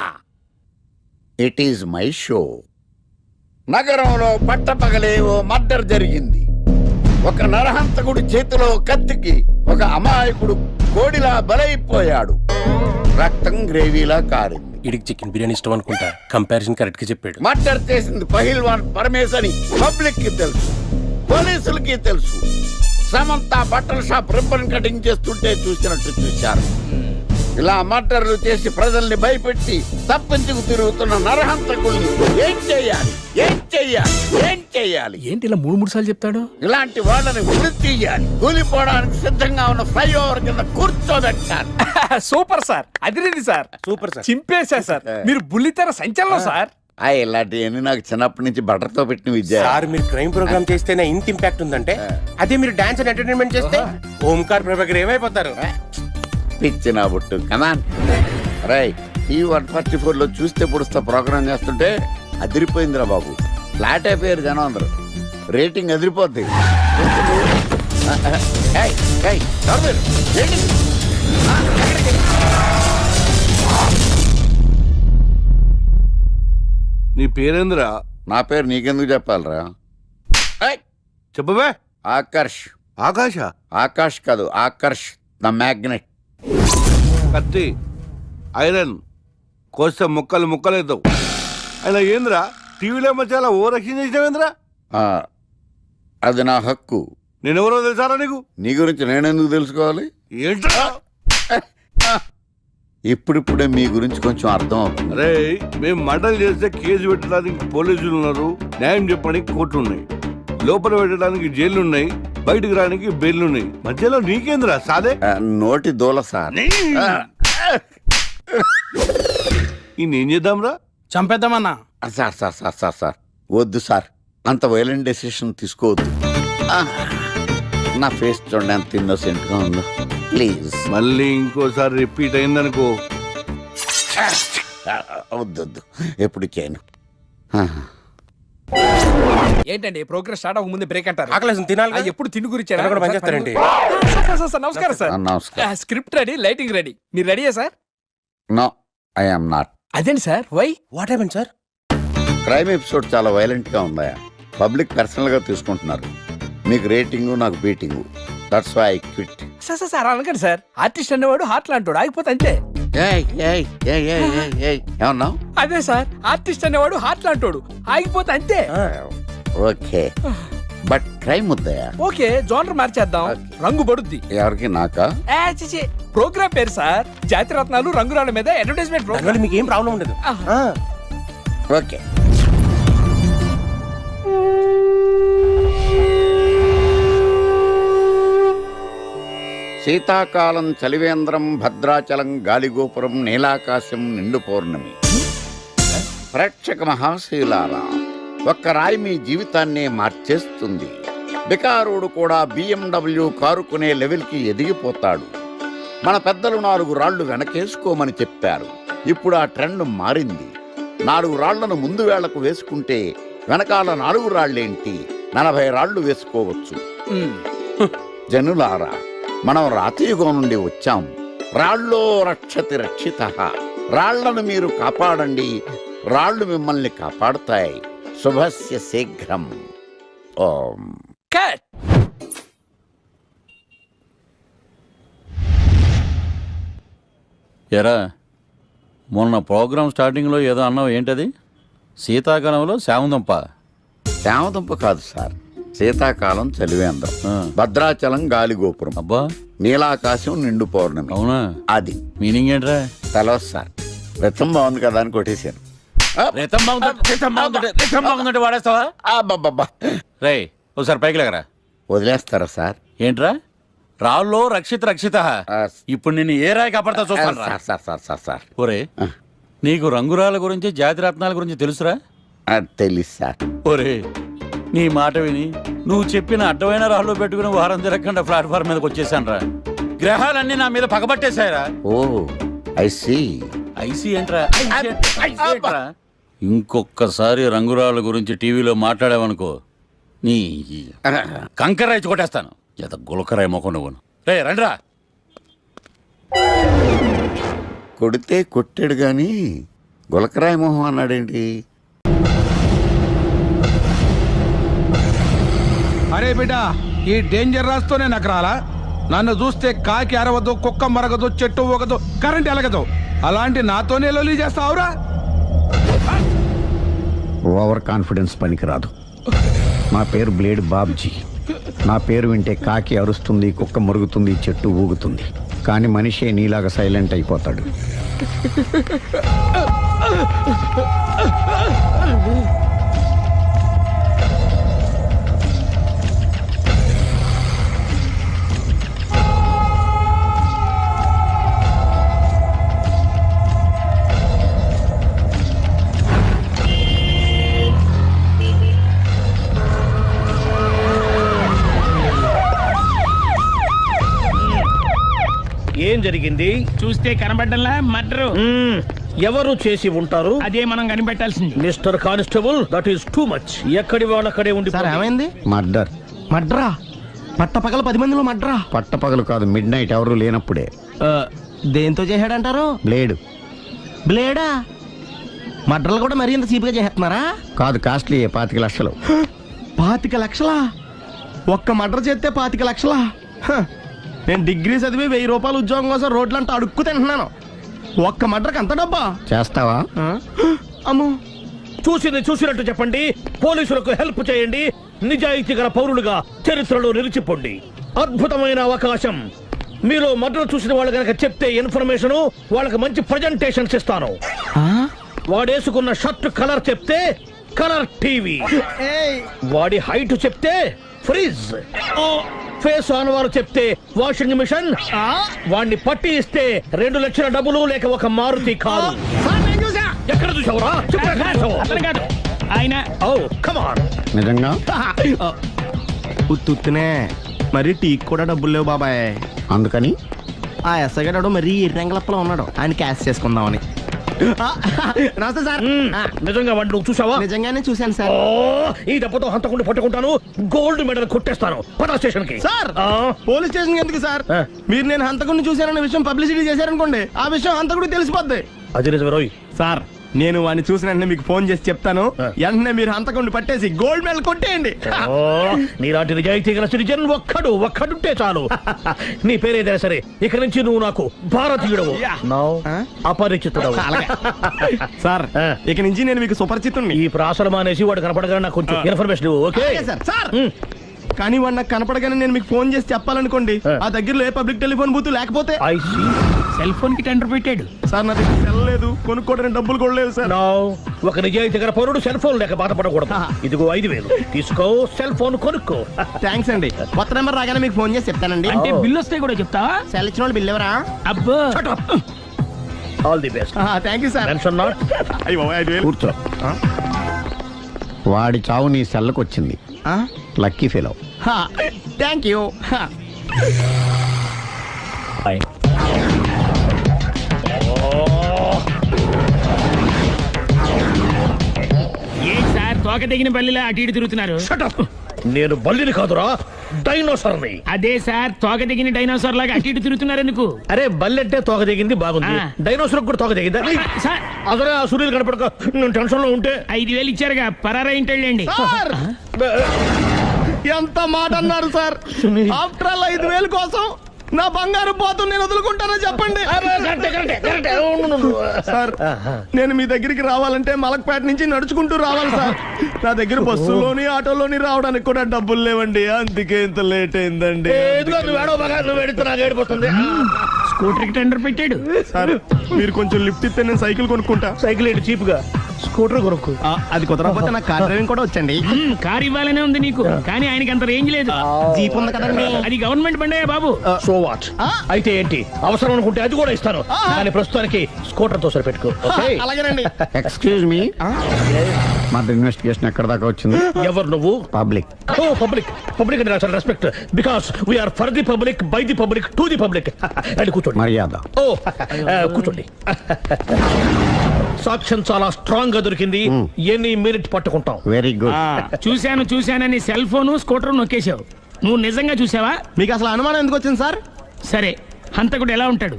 It is my show. నగరంలో పట్టపగలే ఓ మర్డర్ జరిగింది. ఒక నరహంతకుడి చేతిలో కత్తికి ఒక అమాయకుడు కోడిలా బలైపోయాడు. రక్తం గ్రేవీలా కారింది. ఇడికి చికెన్ బిర్యానీ ఇష్టం అనుకుంటా, కంపారిజన్ కరెక్ట్ గా చెప్పాడు. మర్డర్ చేసింది పహిల్వాన్ పరమేశ్ అని పబ్లిక్ కి తెలుసు, పోలీసులకి తెలుసు. సమంత బట్టల షాప్ రిబ్బన్ కటింగ్ చేస్తుంటే చూసినట్టు చూశారు. ఇలా మర్డర్లు చేసి ప్రజల్ని భయపెట్టి తప్పించుకు తిరుగుతున్న నరహంతకుల్ని ఏం చెయ్యాలి, ఏం చెయ్యాలి, ఏం చెయ్యాలి? ఏంటి ఇలా 3 సార్లు చెప్తాడు? ఇలాంటి వాళ్ళని ఉరి తీయాలి. కూలిపోవడానికి సిద్ధంగా ఉన్న ఫ్లైఓవర్ కింద కూర్చోబెట్టాలి. సూపర్ సార్, అదిరింది సార్. Super sir. చింపేశా సార్, మీరు బుల్లితెర సంచలనం సార్. ఇలాంటివన్నీ నాకు చిన్నప్పటి నుంచి బట్టర్తో పెట్టిన విద్య. సార్, మీరు క్రైమ్ ప్రోగ్రామ్ చేస్తేనే ఇంత ఇంపాక్ట్ ఉందంటే, అదే మీరు డాన్స్ అండ్ ఎంటర్టైన్మెంట్ చేస్తే ఓంకార్ ప్రభాకర్ ఏమైపోతారు? పిచ్చిన బుట్టు కమాన్. రై, ఈ 144 లో చూస్తే పొడుస్తా ప్రోగ్రామ్ చేస్తుంటే అదిరిపోయిందిరా బాబు. ఫ్లాట్ అయిపోయారు జనం అందరూ. రేటింగ్ అదిరిపోద్ది. నీ పేరేంద్రా? నా పేరు నీకెందుకు చెప్పాలరా? చెప్పవే. ఆకర్ష్. ఆకాశ? ఆకాష్ కాదు, ఆకర్ష్ ద మ్యాగ్నెట్. కత్తి, ఐరన్ కోస్తే ముక్కలు ముక్కలేద్దావు. అయినా ఏంద్రా టీవీలో చాలా ఓ రక్షణ చేసినావేంద్రా? అది నా హక్కు. నేనెవరో తెలుసారా నీకు? నీ గురించి నేనెందుకు తెలుసుకోవాలి? ఏంట్రా? ఇప్పుడిప్పుడే మీ గురించి కొంచెం అర్థం అవుతుంది. అరే, మేము మర్డర్ చేస్తే కేసు పెట్టడానికి పోలీసులు ఉన్నారు, న్యాయం చెప్పడానికి కోర్టు ఉన్నాయి, లోపల పెట్టడానికి జైలు ఉన్నాయి, బయటకు రానికి బెయిల్ ఉన్నాయి. మధ్యలో నీకేంద్రా సాదే? నోటి దూల సార్. ఏం చేద్దాంరా? చంపేద్దామన్నా. Sir sir sir sir sir వద్దు సార్, అంత వైలెంట్ డెసిషన్ తీసుకోవద్దు. నా ఫేస్ చూడండి ఎంత ఇన్నోసెంట్ గా ఉందో. ప్లీజ్. మళ్ళీ ఇంకోసారి రిపీట్ అయిందనుకో. వద్దొద్దు, ఎప్పుడు చేయను. ఏంటండి ప్రోగ్రెస్ స్టార్ట్ అవ్వక ముందు బ్రేక్ అంటారు? ఆకలేసం తినాలి కదా? ఎప్పుడు తిండి గురించి తినడం కూడా పని చేస్తారేంటి? నమస్కారం సార్. నమస్కారం. Script ready, lighting ready. మీరు రెడీయా sir? No I am not. అదేంటి sir, why? What happen sir? Crime episode చాలా వైలెంట్ గా ఉందా, పబ్లిక్ పర్సనల్ గా తీసుకుంటున్నారు. మీకు రేటింగ్, నాకు beating. That's why I quit. Sir sir sir అనకండి సార్. ఆర్టిస్ట్ అనేవాడు హార్ట్ లాంటాడు, ఆగిపోతే అంతే. ఏమన్నావు? అదే సార్, ఆర్టిస్ట్ అనేవాడు హార్ట్ లాంటాడు, ఆగిపోతే అంతే. ఓకే, బట్ క్రైమ్ వద్దయా? ఓకే, జోనర్ మార్చేద్దాం. రంగు పడుద్ది. ఎవరికి? నాకా? ప్రోగ్రామ్ పేరు సార్ జాతిరత్నాలు రంగురాళ్ళ మీద అడ్వర్టైజ్మెంట్ ప్రోగ్రామ్. మీకు ఏం ప్రాబ్లం ఉండదు. ఓకే. శీతాకాలం చలివేంద్రం, భద్రాచలం గాలిగోపురం, నీలాకాశం, నిండు పౌర్ణమి. ప్రేక్షక మహాశీలారా, ఒక్క రాయి మీ జీవితాన్నే మార్చేస్తుంది. బికారుడు కూడా BMW కారు కొనే లెవెల్కి ఎదిగిపోతాడు. మన పెద్దలు 4 రాళ్లు వెనకేసుకోమని చెప్పారు. ఇప్పుడు ఆ ట్రెండ్ మారింది. 4 రాళ్లను ముందు వేళ్లకు వేసుకుంటే వెనకాల 4 రాళ్లేంటి 40 రాళ్లు వేసుకోవచ్చు. జనులారా, మనం రాతియుగం నుండి వచ్చాం. రాళ్ళో రక్షతి రక్షిత. రాళ్లను మీరు కాపాడండి, రాళ్లు మిమ్మల్ని కాపాడుతాయి. శుభస్య శీఘ్రం. ఓం. ఎరా, మొన్న ప్రోగ్రామ్ స్టార్టింగ్లో ఏదో అన్నావు, ఏంటది? శీతాకాలంలో శామదుంప. శామదుంప కాదు సార్, శీతాకాలం చలివేంద్రం, భద్రాచలం గాలిగోపురం, అబ్బా నీలాకాశం, నిండు పౌర్ణమి. అవునా? అది మీనింగ్ ఏంట్రా? తెలవదు సార్. రతం బాగుంది కదా అని కొట్టేశాను. రతం బాగుందంటే వాడేస్తావా? రే, ఒకసారి పైకి లేకరా. వదిలేస్తారా సార్? ఏంట్రా? రాళ్ళో రక్షిత రక్షిత. ఇప్పుడు నిన్ను ఏ రాయి కాపాడతా చూస్తాను. సార్ సార్ సార్ సార్ ఒరే, నీకు రంగురాల గురించి, జాతిరత్నాల గురించి తెలుసురా? తెలుసు సార్. ఒరే, నీ మాట విని నువ్వు చెప్పిన అడ్డమైన రాళ్ళు పెట్టుకుని వారం తిరగకుండా ప్లాట్ఫామ్ మీదకి వచ్చేసాను రా. గ్రహాలన్నీ నా మీద పగబట్టేశాయరా. ఓ ఐసీ. ఐసీ ఏంట్రా? ఇంకొక్కసారి రంగురాళ్ళ గురించి టీవీలో మాట్లాడావనుకో, నీ కంకరాయి కొట్టేస్తాను. ఎంత గులకరాయి మొక్క నువ్వును. రే రండిరా. కొడితే కొట్టాడు గాని గులకరాయి మొహం అన్నాడేంటి? అరే బిడ్డా, ఈ డేంజర్ రాస్తూనే నాకు రాలా? నన్ను చూస్తే కాకి అరవదు, కుక్క మరగదు, చెట్టు ఊగదు, కరెంట్ ఎలగదు. అలాంటి నాతోనే లొలి చేస్తావురా? ఓవర్ కాన్ఫిడెన్స్ పనికిరాదు. నా పేరు బ్లేడ్ బాబ్జీ. నా పేరు వింటే కాకి అరుస్తుంది, కుక్క మురుగుతుంది, చెట్టు ఊగుతుంది. కానీ మనిషే నీలాగా సైలెంట్ అయిపోతాడు. ఏం జరిగింది? చూస్తే కనబడ్డంలా మర్డరు. ఎవరు చేసి ఉంటారు? అదే మనం కనిపెట్టాల్సింది. Mister constable, that is too much. ఎక్కడి వాళ్ళక్కడే ఉండి. ఏమైంది? మర్డర్. మడ్రా? పట్టపగల 10 మందిలో మడ్రా? పట్టపగలు కాదు, మిడ్ నైట్ ఎవరు లేనప్పుడే. దేంతో చేశాడంటారు? బ్లేడ్. బ్లేడా? మడ్రలు కూడా మరీ ఇంత చీప్గా చేస్తున్నారా? కాదు, కాస్ట్లీ. 25 లక్షలు. 25 లక్షలా? ఒక్క మడ్ర చేస్తే 25 లక్షలా? నేను డిగ్రీ చదివి 1000 రూపాయలు ఉద్యోగం కోసం రోడ్లంతా అడుక్కు తింటున్నాను. ఒక్క మడ్రకు అంత డబ్బా? చేస్తావా? అమ్మో, చూసింది చూసినట్టు చెప్పండి. పోలీసులకు హెల్ప్ చేయండి. నిజాయితీ గల పౌరులుగా చరిత్రలో నిలిచిపోండి. అద్భుతమైన అవకాశం. మీరు మర్డర్ చూసిన వాళ్ళు కనుక చెప్తే ఇన్ఫర్మేషన్, వాళ్ళకి మంచి ప్రజెంటేషన్స్ ఇస్తాను. వాడేసుకున్న షర్ట్ కలర్ చెప్తే కలర్ టీవీ, వాడి హైట్ చెప్తే ఫ్రిజ్, ఫేస్ ఆన్ వారు చెప్తే వాషింగ్ మిషన్, వాడిని పట్టి ఇస్తే 2 లక్షల డబ్బులు లేక ఒక మారుతి కారు. ఎక్కడ చూసావురా? ఆయన నిజంగా ఉత్తునే మరి టీకి కూడా డబ్బులు లేవు బాబాయ్. అందుకని ఆ ఎస్ఐ గారు మరీ ఎర్రంగలప్పలో ఉన్నాడు. ఆయన క్యాష్ చేసుకుందామని. నమస్తే సార్. నిజంగా వాడిని నువ్వు చూసావా? నిజంగానే చూశాను సార్. ఈ దెబ్బతో హంతకుండా పట్టుకుంటాను, గోల్డ్ మెడల్ కొట్టేస్తాను. పద స్టేషన్ కి. సార్ పోలీస్ స్టేషన్ ఎందుకు సార్? మీరు నేను హంతకుడిని చూశానన్న విషయం పబ్లిసిటీ చేశారనుకోండి, ఆ విషయం హంతకుడికి తెలిసిపోద్ది. అది నిజమే రోయ్. సార్ నేను వాడిని చూసిన వెంటనే మీకు ఫోన్ చేసి చెప్తాను, వెంటనే మీరు హంతకుడిని పట్టేసి గోల్డ్ మెడల్ కొట్టేయండి. నీలాంటి నిజాయితీ గల సిటిజన్ ఒక్కడుంటే చాలు. నీ పేరేదైనా సరే, ఇక నుంచి నువ్వు నాకు భారతీయుడవు, అపరిచితుడవు. సార్ ఇక నుంచి నేను మీకు సుపరిచితుడిని. ఈ ప్రాసలు మానేసి వాడు కనపడగానే నాకు కొంచెం ఇన్ఫర్మేషన్ ఇవ్వు, ఓకే? సార్ కానీ వాడు నాకు కనపడగానే నేను మీకు ఫోన్ చేసి చెప్పాలనుకోండి, ఆ దగ్గరలో ఏ పబ్లిక్ టెలిఫోన్ బూత్ లేకపోతే. సెల్ ఫోన్ కి టెండర్ పెట్టాడు సార్. నా దగ్గర సెల్ లేదు, కొనుక్కోవడానికి డబ్బులు కూడా లేవు సార్. ఒక నిజాయితీ గల పౌరుడు సెల్ ఫోన్ లేక బాధపడకూడదు. ఇదిగో 5,000 తీసుకో, సెల్ ఫోన్ కొనుక్కో. థ్యాంక్స్ అండి. కొత్త నెంబర్ రాగానే మీకు ఫోన్ చేసి చెప్తానండి. అంటే బిల్ వస్తే కూడా చెప్తావా? సెల్ ఇచ్చిన వాళ్ళు బిల్ ఎవరా? అబ్బో all the best. Thank you sir. Tension not. కూర్చో. వాడి చావు నీ సెల్లకు వచ్చింది. Lucky fellow. Thank you. A sir తోక తెగిన బల్లిలా అటు ఇటు తిరుగుతున్నారు? నేను బల్లిని కాదురా, డైనోసార్ని. అదే సార్ తోక తెగిన డైనోసార్ లాగా అటు ఇటు తిరుగుతున్నారు ఎందుకు? అరే బల్లెట్టే తోక దిగింది బాగుంది, డైనోసార్ కూడా తోక దిగిందా? అదరే ఆ సూర్యులు కనపడక నేను టెన్షన్ లో ఉంటే 5,000 ఇచ్చారుగా, పరారా ఇంటండి. ఎంత మాట అన్నారు సార్? ఆఫ్టర్ ఆల్ 5,000 కోసం నా బంగారు పోతు నేను వదులుకుంటానని చెప్పండి. సార్ నేను మీ దగ్గరికి రావాలంటే మలక్పేట నుంచి నడుచుకుంటూ రావాలి సార్. నా దగ్గర బస్సులోని ఆటోలోని రావడానికి కూడా డబ్బులు లేవండి, అందుకే ఇంత లేట్ అయిందండి. స్కూటర్ కి టెండర్ పెట్టాడు సార్. మీరు కొంచెం లిఫ్ట్ ఇస్తే నేను సైకిల్ కొనుక్కుంటా. సైకిల్ ఏంటి చీప్ గా, స్కూటర్ కొనుక్కు. అది కుదరకపోతే నాకు కార్ డ్రైవింగ్ కూడా వచ్చండి. కార్ ఇవ్వాలనే ఉంది నీకు, కానీ ఆయనకి అంత రేంజ్ లేదు. జీప్ ఉంది కదండి. అది గవర్నమెంట్ బండే బాబు. So what? అయితే ఏంటి, అవసరం అనుకుంటే అది కూడా ఇస్తాను, కానీ ప్రస్తుతానికి స్కూటర్ తో సరిపెట్టుకో. అలాగేనండి. ఎక్స్క్యూజ్ మీ, మర్డర్ ఇన్వెస్టిగేషన్ ఎక్కడ దాకా వచ్చింది? ఎవరు నువ్వు? పబ్లిక్. ఓ పబ్లిక్. పబ్లిక్ అంటే నాకు respect, because we are for the public, by the public, to the public. అది కూర్చోండి. మర్యాద. ఓ కూర్చోండి. సాక్ష్యం చాలా స్ట్రాంగ్ గా దొరికింది, ఎన్ని మినిట్ పట్టుకుంటాం. Very good. చూశానని సెల్ ఫోన్ స్కూటర్ నొక్కేశావు. నువ్వు నిజంగా చూసావా? మీకు అసలు అనుమానం ఎందుకు వచ్చింది సార్? సరే హంతకుడు ఎలా ఉంటాడు?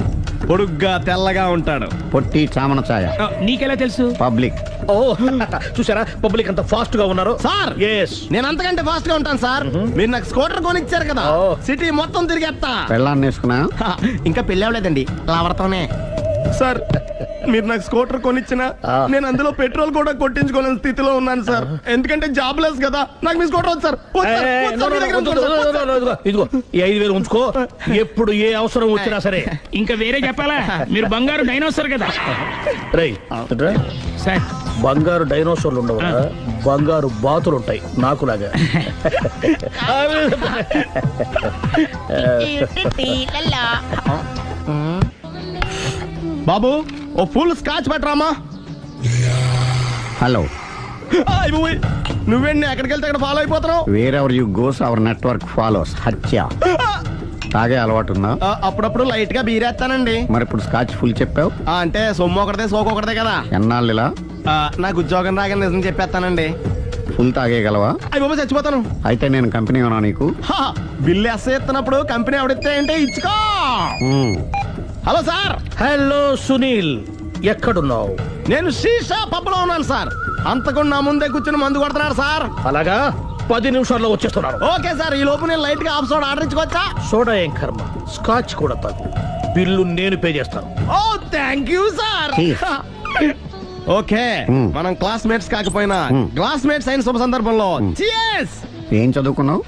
పొడుగ్గా తెల్లగా ఉంటాడు. పొట్టి చామన ఛాయ. నీకెలా తెలుసు? పబ్లిక్. ఓ చూసారా పబ్లిక్ అంత ఫాస్ట్ గా ఉన్నారు సార్. నేను అంతకంటే ఫాస్ట్ గా ఉంటాను సార్. మీరు నాకు స్కూటర్ కొనిచ్చారు కదా, సిటీ మొత్తం తిరిగేస్తా. పెళ్ళాన్ని వేసుకున్నా? ఇంకా పెళ్ళి అవ్వలేదండి, లావడతానే. సార్ మీరు నాకు స్కూటర్ కొనిచ్చిన నేను అందులో పెట్రోల్ కూడా కొట్టించుకోలేని స్థితిలో ఉన్నాను సార్. ఎందుకంటే జాబ్ లెస్ కదా, నాకు మీ స్కూటర్ వద్దు సార్. ఇదిగో ఈ 5,000 ఉంచుకో, ఎప్పుడు ఏ అవసరం వచ్చినా సరే. ఇంకా వేరే చెప్పాలా? మీరు బంగారు డైనోసార్ కదా. రై సార్ బంగారు డైనోసార్లు ఉండవు, బంగారు బాతులు ఉంటాయి నాకులాగా. బాబు ఓ ఫుల్ స్కాచ్ పెట్టరామా. హలో. నువ్వేండి ఎక్కడికి వెళ్తే అక్కడ ఫాలో అయిపోతున్నావు? Wherever you goes our network follows. హత్య. తాగే అలవాటు ఉందా? అప్పుడప్పుడు లైట్ గా బీరేస్తానండి. మరి ఇప్పుడు స్కాచ్ ఫుల్ చెప్పావు అంటే సొమ్ము ఒకటిదే సోకు ఒకటిదే కదా. ఎన్నాళ్ళు ఇలా? నాకు ఉద్యోగం రాగానే నిజం చెప్పేస్తానండి. ఫుల్ తాగేయగలవా? అయ్యి బాబు చచ్చిపోతాను. అయితే నేను కంపెనీ ఉన్నా నీకు? బిల్లు ఎస్ ఎత్తినప్పుడు కంపెనీ ఎవడితే అంటే ఇచ్చుకో. Hello sir. హలో సునీల్, ఎక్కడున్నావు? నేను శీషా పబ్లో ఉన్నాను సార్. అంతకుండా నా ముందే కూర్చుని మందు కొడుతున్నాడు సార్. అలాగా, 10 నిమిషాల్లో వచ్చేస్తున్నాను. Okay sir. ఈ లోపు నేను లైట్ గా హాఫ్ సోడా ఆర్డర్ ఇచ్చుకోవచ్చా? సోడా ఏం కర్మ, స్కాచ్ కూడా తాగు. బిల్లు నేను పే చేస్తాను. ఓ థ్యాంక్ యూ సార్. ఓకే మనం క్లాస్మేట్స్ కాకపోయినా క్లాస్మేట్స్ అయిన శుభ సందర్భంలో cheers. ఏం చదువుకున్నావు?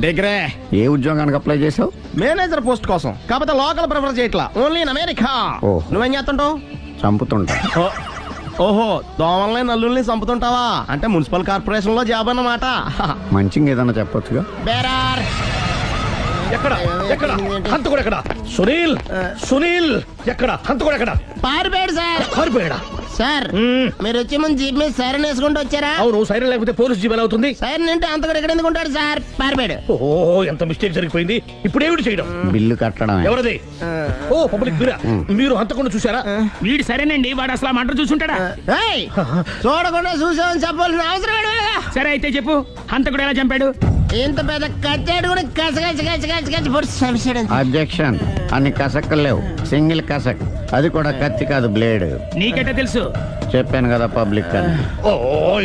డిగ్రీ. ఏ ఉద్యోగానికి అప్లై చేసావు? మేనేజర్ పోస్ట్ కోసం, కాకపోతే లోకల్ ప్రిఫర్ చేయట్లా, ఓన్లీ ఇన్ అమెరికా. నువ్వేం చేస్తుంటావు? చంపుతుంటా. ఓహో, దోమల్ని నల్లుల్ని చంపుతుంటావా? అంటే మున్సిపల్ కార్పొరేషన్ లో జాబ్ అన్నమాట. మంచిగా ఏదన్నా చెప్పొచ్చుగా. బేరార్ ఎక్కడ ఎక్కడ హంతకుడు ఎక్కడ? సునీల్ సునీల్ ఎక్కడ హంతకుడు ఎక్కడ? పారిపోయాడు సార్. పారిపోయాడా? సార్ మీరు వచ్చే ముందు జీప్ మీద సైరన్ వేసుకుంటూ వచ్చారా? అవును, సైరన్ లేకపోతే పోలీస్ జీప్ ఎలా అవుతుంది? సైరన్ అంటే అంతకుడు ఎక్కడ ఎందుకు ఉంటాడు సార్? పారిపోయాడు. ఓహో, ఎంత మిస్టేక్ జరిగిపోయింది. ఇప్పుడు ఏమిటి చేయడం? బిల్లు కట్టడం. ఎవరది? ఓ పబ్లిక్ మీరా? మీరు హంతకుండా చూసారా? వీడు సరేనండి, వాడు అసలు మంట చూసుంటాడా? చూడకుండా చూసామని చెప్పాల్సిన అవసరం ఏంటి? సరే అయితే చెప్పు, హంతకుడు ఎలా చంపాడు? ఇంత పెద్ద కచ్చాడు కూడా కస అబ్జెక్షన్. అన్ని కసక్కలు లేవు, సింగిల్ కసక్. అది కూడా కత్తి కాదు, బ్లేడ్. నీకెట్టా తెలుసు? చెప్పాను కదా పబ్లిక్ అని. Oh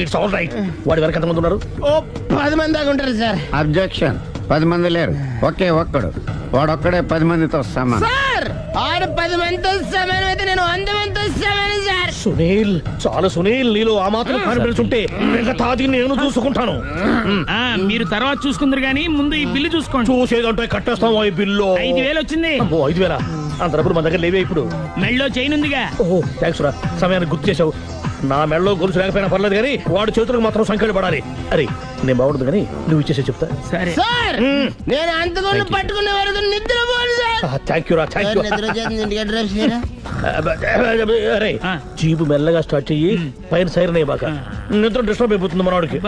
it's all right. వాడి వరకు ఎంతమంది ఉన్నారు? ఓ 10 మంది దాకా ఉంటారు సార్. అబ్జెక్షన్. 10 మంది లేరు, ఒకే ఒక్కడు. వాడొక్కడే 10 మందితో సమానం. సార్ ఆడు 10 మందితో సమానం అయితే నేను 100 మందితో సమానం సార్. సునీల్, చాలా సునీల్, నీలో ఆ మాత్రం కాన్ఫిడెన్స్ ఉంటే తాది నేను చూసుకుంటాను. మీరు తర్వాత చూసుకుందరు గానీ ముందు ఈ బిల్లు చూసుకోండి. చూసేదంటే కట్టేస్తాం ఈ బిల్లు. 5,000 వచ్చింది. 5,000? అంత డబ్బులు మన దగ్గర లేవే ఇప్పుడు. మెళ్ళో చైన్ ఉందిగా. ఓహో థ్యాంక్స్ రా, సమయానికి గుర్తు చేసావు. నా మెడలో గొలుసు లేకపోయినా పర్లేదు కానీ వాడి చేతులకు మాత్రం సంఖ్యలు పడాలి. అరే నేను బాగుండదు కానీ నువ్వు ఇచ్చేసే చెప్తా. సరే సార్ నేను అంతకుండా పట్టుకునే వరకు నిద్రపోను సార్. థ్యాంక్ యూ రా, థ్యాంక్ యూ. నిద్ర వచ్చేస్తుంది, ఇంటికి అడ్రస్ చేయరా? అరే జీబు మెల్లగా స్టార్ట్ చెయ్యి, పైన సైరన్ అయ్యాక నిద్ర డిస్టర్బ్ అయిపోతుంది మనవాడికి.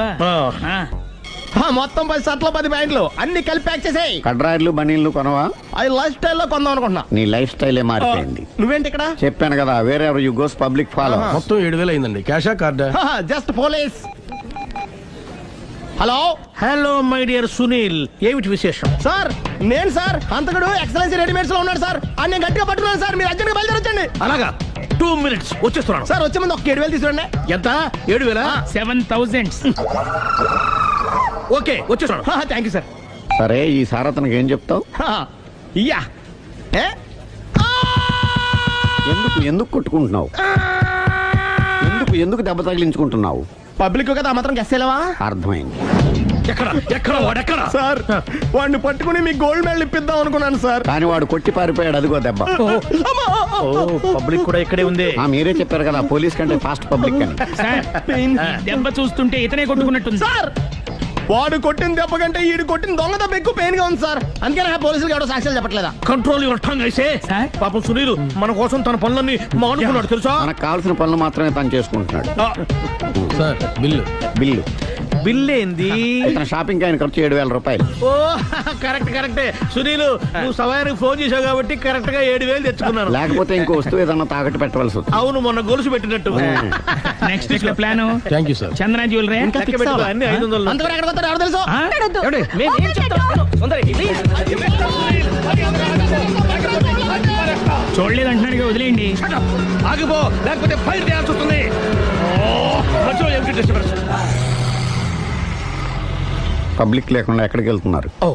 మొత్తం 10 షర్ట్లు 10 ప్యాంట్లు అన్ని కలిపి ప్యాక్ చేసేయ్. కడ్రాయిలు బనీళ్లు కొనవా? అది లైఫ్ స్టైల్లో కొందాం అనుకుంటున్నా. నీ లైఫ్ స్టైలే మారిపోయింది. నువ్వేంటి ఇక్కడ? చెప్పాను కదా, వేరే ఎవరు యు గోస్ పబ్లిక్ ఫాలో. మొత్తం 7,000 అయిందండి. క్యాషా కార్డా? Just police. Hello hello my dear Sunil, ఏమిటి విశేషం? సార్ నేను సార్ అంతకుడు ఎక్సలెన్సీ రెడీమేడ్స్ లో ఉన్నాడు సార్. అని నేను గట్టిగా పట్టుకున్నాను సార్. మీరు అర్జెంట్గా బయలుదేరొచ్చండి. అలాగా, 2 minutes వచ్చేస్తున్నాను సార్. వచ్చే ముందు ఒక 7,000 తీసుకురండి. ఎంత? 7,000? 7,000. ఓకే వచ్చేస్తున్నాను. Thank you sir. సరే ఈ సారతనకి ఏం చెప్తావు? ఇయ్యా ఎందుకు ఎందుకు కొట్టుకుంటున్నావు? ఎందుకు దెబ్బ తగిలించుకుంటున్నావు? పబ్లిక్ కదా మాత్రం గెస్సేలవా? అర్థమైంది. ఎక్కడ ఎక్కడ వాడెక్కడ? సార్ వాడిని పట్టుకుని మీకు గోల్డ్ మెడల్ ఇప్పిద్దాం అనుకున్నాను సార్. కానీ వాడు కొట్టి పారిపోయాడు, అదిగో దెబ్బ. పబ్లిక్ కూడా ఇక్కడే ఉంది. మీరే చెప్పారు కదా పోలీస్ కంటే ఫాస్ట్ పబ్లిక్ అని. దెబ్బ చూస్తుంటే ఇతనే కొట్టుకున్నట్టుంది సార్. వాడు కొట్టిన దెబ్బ కంటే ఈడు కొట్టిన దొంగ దెబ్బ ఎక్కువ పెయిన్ గా ఉంది సార్. అందుకే పోలీసులు ఎవడో సాక్ష్యాలు చెప్పట్లేదా? కంట్రోల్ యువర్ టంగ్ అయితే. పాపం సునీల్ మన కోసం తన పనులన్నీ మానుకున్నాడు తెలుసా? మనకు కావాల్సిన పనులు మాత్రమే తను చేసుకుంటున్నాడు. Sir bill. బిల్లు బిల్ ఏంది? ఇతను షాపింగ్ ఆయన ఖర్చు 7,000 రూపాయలు. ఓ కరెక్టే సునీల్, నువ్వు సమయానికి ఫోన్ చేసావు కాబట్టి కరెక్ట్ గా 7,000 తెచ్చుకున్నాను. లేకపోతే ఇంకో వస్తువు ఏదన్నా తాకట్టు పెట్టవలసి వస్తుంది. అవును, మొన్న గొలుసు పెట్టినట్టు. నెక్స్ట్ వీక్ లో plan. Thank you sir. Chandana jewellery అన్ని 500. అంతవరకు ఎక్కడ పోతారు ఎవరు తెలుసు? చూడలేదు అంటున్నాడు, వదిలేయండి. ఆగిపో, లేకపోతే ఫైర్ చేయాల్సి వస్తుంది. పబ్లిక్ లేకుండా ఎక్కడికి వెళ్తున్నారు? ఓ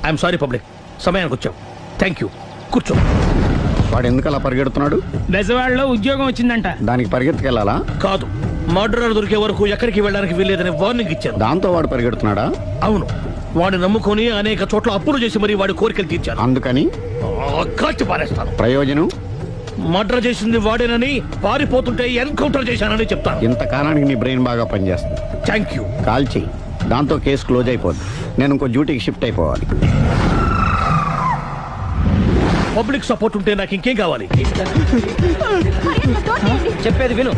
ఐఎమ్ సారీ పబ్లిక్, సమయానికి వచ్చావు. థ్యాంక్ యూ, కూర్చో. వాడు ఎందుకు అలా పరిగెడుతున్నాడు? బెజవాడలో ఉద్యోగం వచ్చిందంట. దానికి పరిగెత్తుకెళ్ళాలా? కాదు, మర్డరర్ దొరికే వరకు ఎక్కడికి వెళ్ళడానికి వీల్లేదని వార్నింగ్ ఇచ్చాను. దాంతో వాడు పరిగెడుతున్నాడా? అవును, వాడిని నమ్ముకొని అనేక చోట్ల అప్పులు చేసి మరి వాడి కోరికలు తీర్చాను. అందుకని కాల్చి పారేస్తాను. ప్రయోజనం? మర్డర్ చేసింది వాడేనని, పారిపోతుంటే ఎన్కౌంటర్ చేశానని చెప్తాను. ఇంతకాలానికి నీ బ్రెయిన్ బాగా పనిచేస్తుంది. Thank you. కాల్ చెయ్యి, దాంతో కేసు క్లోజ్ అయిపోద్ది. నేను ఇంకో డ్యూటీకి షిఫ్ట్ అయిపోవాలి. పబ్లిక్ సపోర్ట్ ఉంటే నాకు ఇంకేం కావాలి? చెప్పేది విను.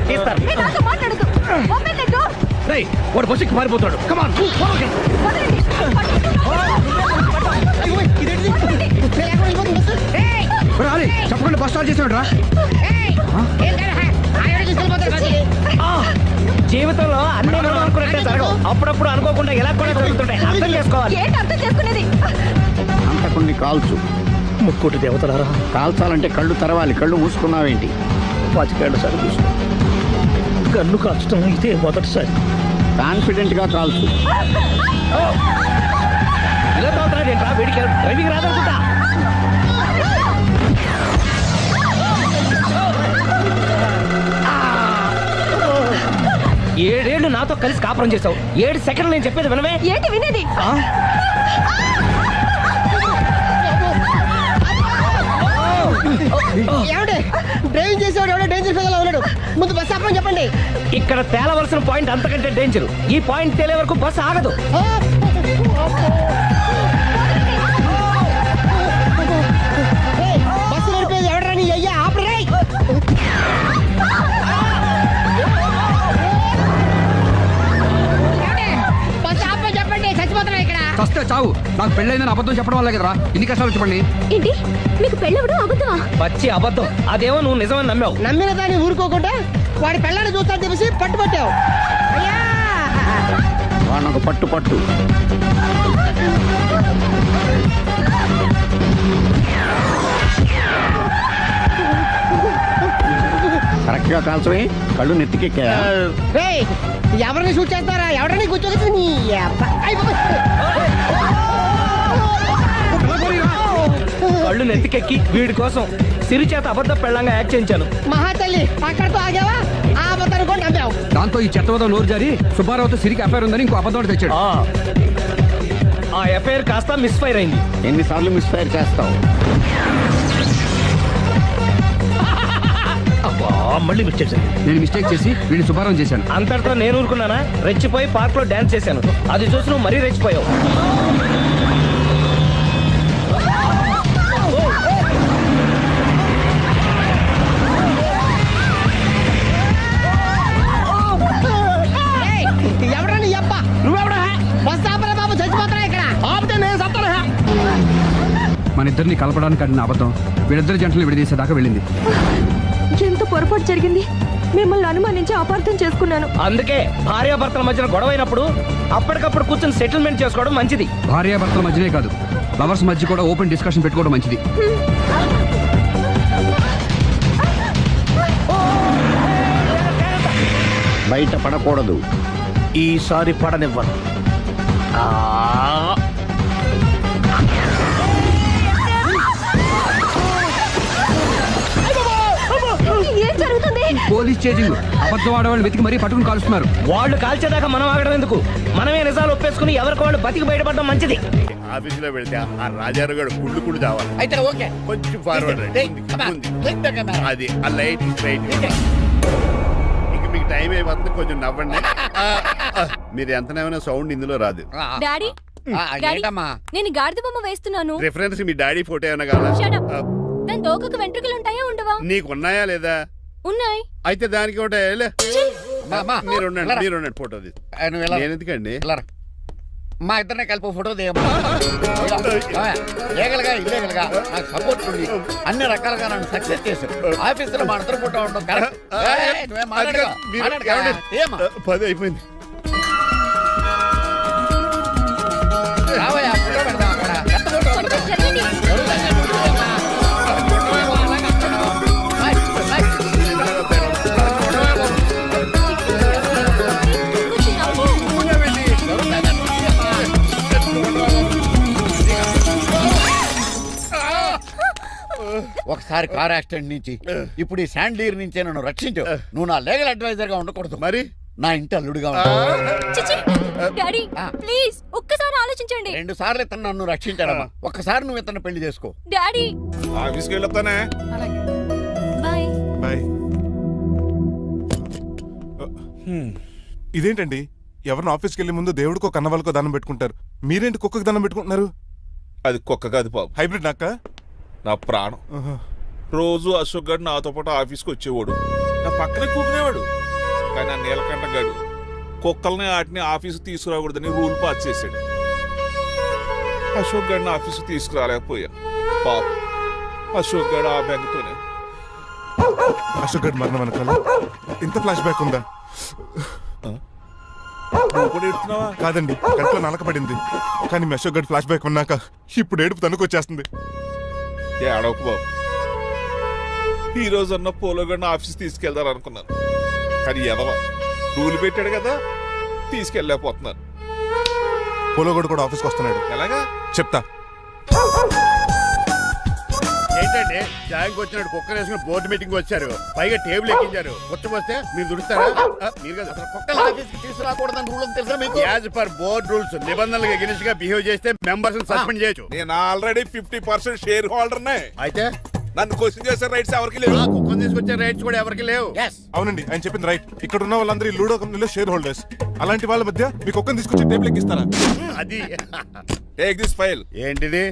రేయ్, వాడు బస్సుకి మారిపోతాడు. కమాన్ చెప్పకుండా బస్ స్టార్ట్ చేసాడు రా. జీవితంలో అన్ని మనం అనుకున్నట్టే జరగవు. అప్పుడప్పుడు అనుకోకుండా ఎలా కూడా జరుగుతుంటాయి. అర్థం చేసుకోవాలి. అంతకుని కాల్చు. ముక్కోటి దేవతలారా, కాల్చాలంటే కళ్ళు తెరవాలి. కళ్ళు మూసుకున్నావేంటి? 25 సార్లు చూసిన గన్ను కాల్చడం ఇదే మొదటిసారి. కాన్ఫిడెంట్ గా కాల్చు. ఇలా తోతున్నాడు ఏంట్రా? వీడికి డ్రైవింగ్ రాదనుకుంటా. 7 ఏళ్ళు నాతో కలిసి కాపురం చేసావు. 7 సెకండ్లు నేను చెప్పేది వినవే? ఏంటి వినేది? డ్రైవింగ్ చేసేవాడు ఎవడో డేంజర్ ఫీల్ ఉన్నాడు. ముందు బస్ ఆపమని చెప్పండి. ఇక్కడ తేలవలసిన పాయింట్ అంతకంటే డేంజర్. ఈ పాయింట్ తేలే వరకు బస్ ఆగదు. చస్తే చావు నాకు పెళ్ళైందని అబద్ధం చెప్పడం వల్ల కదరా ఇన్ని కష్టాలు చెప్పండి. ఏంటి మీకు పెళ్ళవడం అబద్ధమా? పచ్చి అబద్ధం. అదేమో నువ్వు నిజమని నమ్మావు. నమ్మిన దాన్ని ఊరుకోకుండా వాడి పెళ్ళాన్ని చూస్తా తెలిసి పట్టుబట్టావు. అయ్యా వాడినొక పట్టు పట్టు. కరెక్ట్ గా కాల్చవే, కళ్ళు నెత్తికెక్కా. రేయ్, ఎవరిని షూట్ చేస్తారా? ఎవరిని కూర్చోవచ్చు నీ అబ్బా. అయ్ బాబోయ్. కళ్ళు నెత్తికెక్కి వీడి కోసం సిరి చేత అబద్ధ పెళ్ళంగా యాక్ట్ చేయించాను. మహాతల్లి అక్కడితో ఆగావా? ఆ అబద్ధాన్ని కూడా నమ్మావు. దాంతో ఈ చెత్తవదో నోరు జారి సుబ్బారావుతో సిరికి అఫైర్ ఉందని ఇంకో అబద్ధం తెచ్చాడు. ఆ ఎఫ్ఐఆర్ కాస్త మిస్ఫైర్ అయింది. ఎన్నిసార్లు మిస్ఫైర్ చేస్తావు? మళ్ళీ మిస్టేక్ చేశాను. నేను మిస్టేక్ చేసి వీడిని సుబ్బారావు చేశాను. అంతటితో నేను ఊరుకున్నానా? రెచ్చిపోయి పార్క్ లో డాన్స్ చేశాను. అది చూసి నువ్వు మరీ రెచ్చిపోయావు. ఎవరా నీ అబ్బా? నువ్వెవడా? వస్తాపరా బాబు, చచ్చిపోతారా ఇక్కడ? ఆపితే నేను సత్తానా? మన ఇద్దరిని కలపడానికి అడిగిన అబద్ధం వీళ్ళిద్దరి జంటలు విడదీసేదాకా వెళ్ళింది. ఎంత పొరపాటు జరిగింది. మిమ్మల్ని అనుమానించి అపార్థం చేసుకున్నాను. అందుకే భార్యాభర్తల మధ్యన గొడవైనప్పుడు అప్పటికప్పుడు కూర్చొని సెటిల్మెంట్ చేసుకోవడం మంచిది. భార్యాభర్తల మధ్యనే కాదు, లవర్స్ మధ్య కూడా ఓపెన్ డిస్కషన్ పెట్టుకోవడం మంచిది. బయట పడకూడదు. ఈసారి పడనివ్వను. ఏం జరుగుతుంది? Police chasing. అబద్ధం ఆడవాళ్ళు వెతికి మరీ పట్టుకుని కాలుస్తున్నారు. వాళ్ళు కాల్చేదాకా మనం ఆగడం ఎందుకు? మనమే నిజాలు ఒప్పేసుకుని ఎవరికి వాళ్ళు బతికి బయటపడడం మంచిది. ఆఫీసులో పెడితే ఆ రాజారావు గారు కుళ్ళు చావాలి. అయితే ఓకే, కొంచెం ఫార్వర్డ్ అది ఆ లైట్ స్ట్రైట్. ఇక మీకు టైం అయిపోతుంది, కొంచెం నవ్వండి. మీరు ఎంతనేమైనా సౌండ్ ఇందులో రాదు. డాడీ, ఏంటమ్మా? నేను గాడిద బొమ్మ వేస్తున్నాను. రిఫరెన్స్ మీ డాడీ ఫోటో ఏమైనా కావాలా? దాని దోకకు వెంట్రుకలు ఉంటాయా ఉండవా? నీకు ఉన్నాయా లేదా? ఉన్నాయి. అయితే దానికి ఒకటే మీరు ఉండండి ఫోటో తీసి. నేను ఎందుకండి? మా ఇద్దరిని కలిపి ఫోటో దిగమ్మా. లీగల్గా ఇల్లీగల్గా నాకు సపోర్ట్ ఉంది. అన్ని రకాలుగా నన్ను సక్సెస్ చేశారు. ఆఫీసులో మా ఇద్దరు ఫోటో ఉండడం కరెక్ట్. నువ్వేం మాట్లాడగా 10 అయిపోయింది. రావయ్యా, ఫోటో పెడదాం అక్కడ. ఎంత ఫోటో ఉంటుంది? ఒకసారి కార్ యాక్సిడెంట్ నుంచి, ఇప్పుడు ఈ శాండీర్ నుంచే నన్ను రక్షించు. నువ్వు నా లీగల్ అడ్వైజర్ గా ఉండకూడదు, మరి నా ఇంటి అల్లుడుగా డాడీ ప్లీజ్ ఒక్కసారి ఆలోచించండి. 2 సార్లు ఇతను నన్ను రక్షించాడమ్మా. ఒక్కసారి నువ్వు ఇతను పెళ్లి చేసుకో. డాడీ ఆఫీస్కి వెళ్ళొస్తానే. బాయ్. బాయ్. ఇదేంటండి, ఎవరిని ఆఫీస్కి వెళ్ళే ముందు దేవుడికో కన్నవాళ్ళకో దండం పెట్టుకుంటారు, మీరేంటి కుక్కకి దండం పెట్టుకుంటున్నారు? అది కుక్క కాదు బాబు, హైబ్రిడ్ నక్క. నా ప్రాణం. రోజు అశోక్ గారు నాతో పాటు ఆఫీస్కి వచ్చేవాడు, నా పక్కనే కూకునేవాడు. కానీ ఆ నీలకంఠ గాడు కుక్కల్ని వాటిని ఆఫీసు తీసుకురాకూడదని రూల్ పాస్ చేశాడు. అశోక్ గారిని ఆఫీసు తీసుకురాలేకపోయా. పాప అశోక్ గారు ఆ బ్యాంకుతోనే. అశోక్ గారి మరణం వెనకాల ఇంత ఫ్లాష్ బ్యాక్ ఉందా? కాదండి, కడుపులో నలకబడింది. కానీ మీ అశోక్ గారి ఫ్లాష్ బ్యాక్ ఉన్నాక ఇప్పుడు ఏడుపు తనుకొచ్చేస్తుంది. ఏడవకు బాబు, ఈ రోజన్న పోలో గడిని ఆఫీస్ తీసుకెళ్దాం అనుకున్నాను, కానీ ఎదవా రూల్ పెట్టాడు కదా, తీసుకెళ్ళలేకపోతున్నాను. పోలోగడు కూడా ఆఫీస్కి వస్తున్నాడు. ఎలాగా చెప్తా. ఏంటంటే జాయింగ్ వచ్చినట్టు కుక్కర్ వేసుకుని బోర్డు మీటింగ్ వచ్చారు, పైగా టేబుల్ ఎక్కించారు. వస్తే మీరు దుడుస్తారా? మీరు అసలు కుక్కల ఆఫీస్కి తీసుకురాకూడదని రూల్ తెలుసా మీకు? యాజ్ పర్ బోర్డ్ రూల్స్ నిబంధనలకు ఎగెనిస్ట్ గా బిహేవ్ చేస్తే మెంబర్స్ సస్పెండ్ చేయొచ్చు. నేను ఆల్రెడీ 50% షేర్ హోల్డర్నే. అయితే నన్ను క్వశ్చన్ చేసే రైట్స్ ఎవరికి లేవు. కుక్కను తీసుకొచ్చే రైట్స్ కూడా ఎవరికి లేవు. అవునండి, ఆయన చెప్పింది రైట్. ఇక్కడ ఉన్న వాళ్ళందరూ లూడో కంపెనీలో షేర్ హోల్డర్స్. అలాంటి వాళ్ళ మధ్య మీ కుక్కను తీసుకొచ్చి టేబుల్ ఎక్కిస్తారా? అది టేక్ దిస్ ఫైల్. ఏంటిది?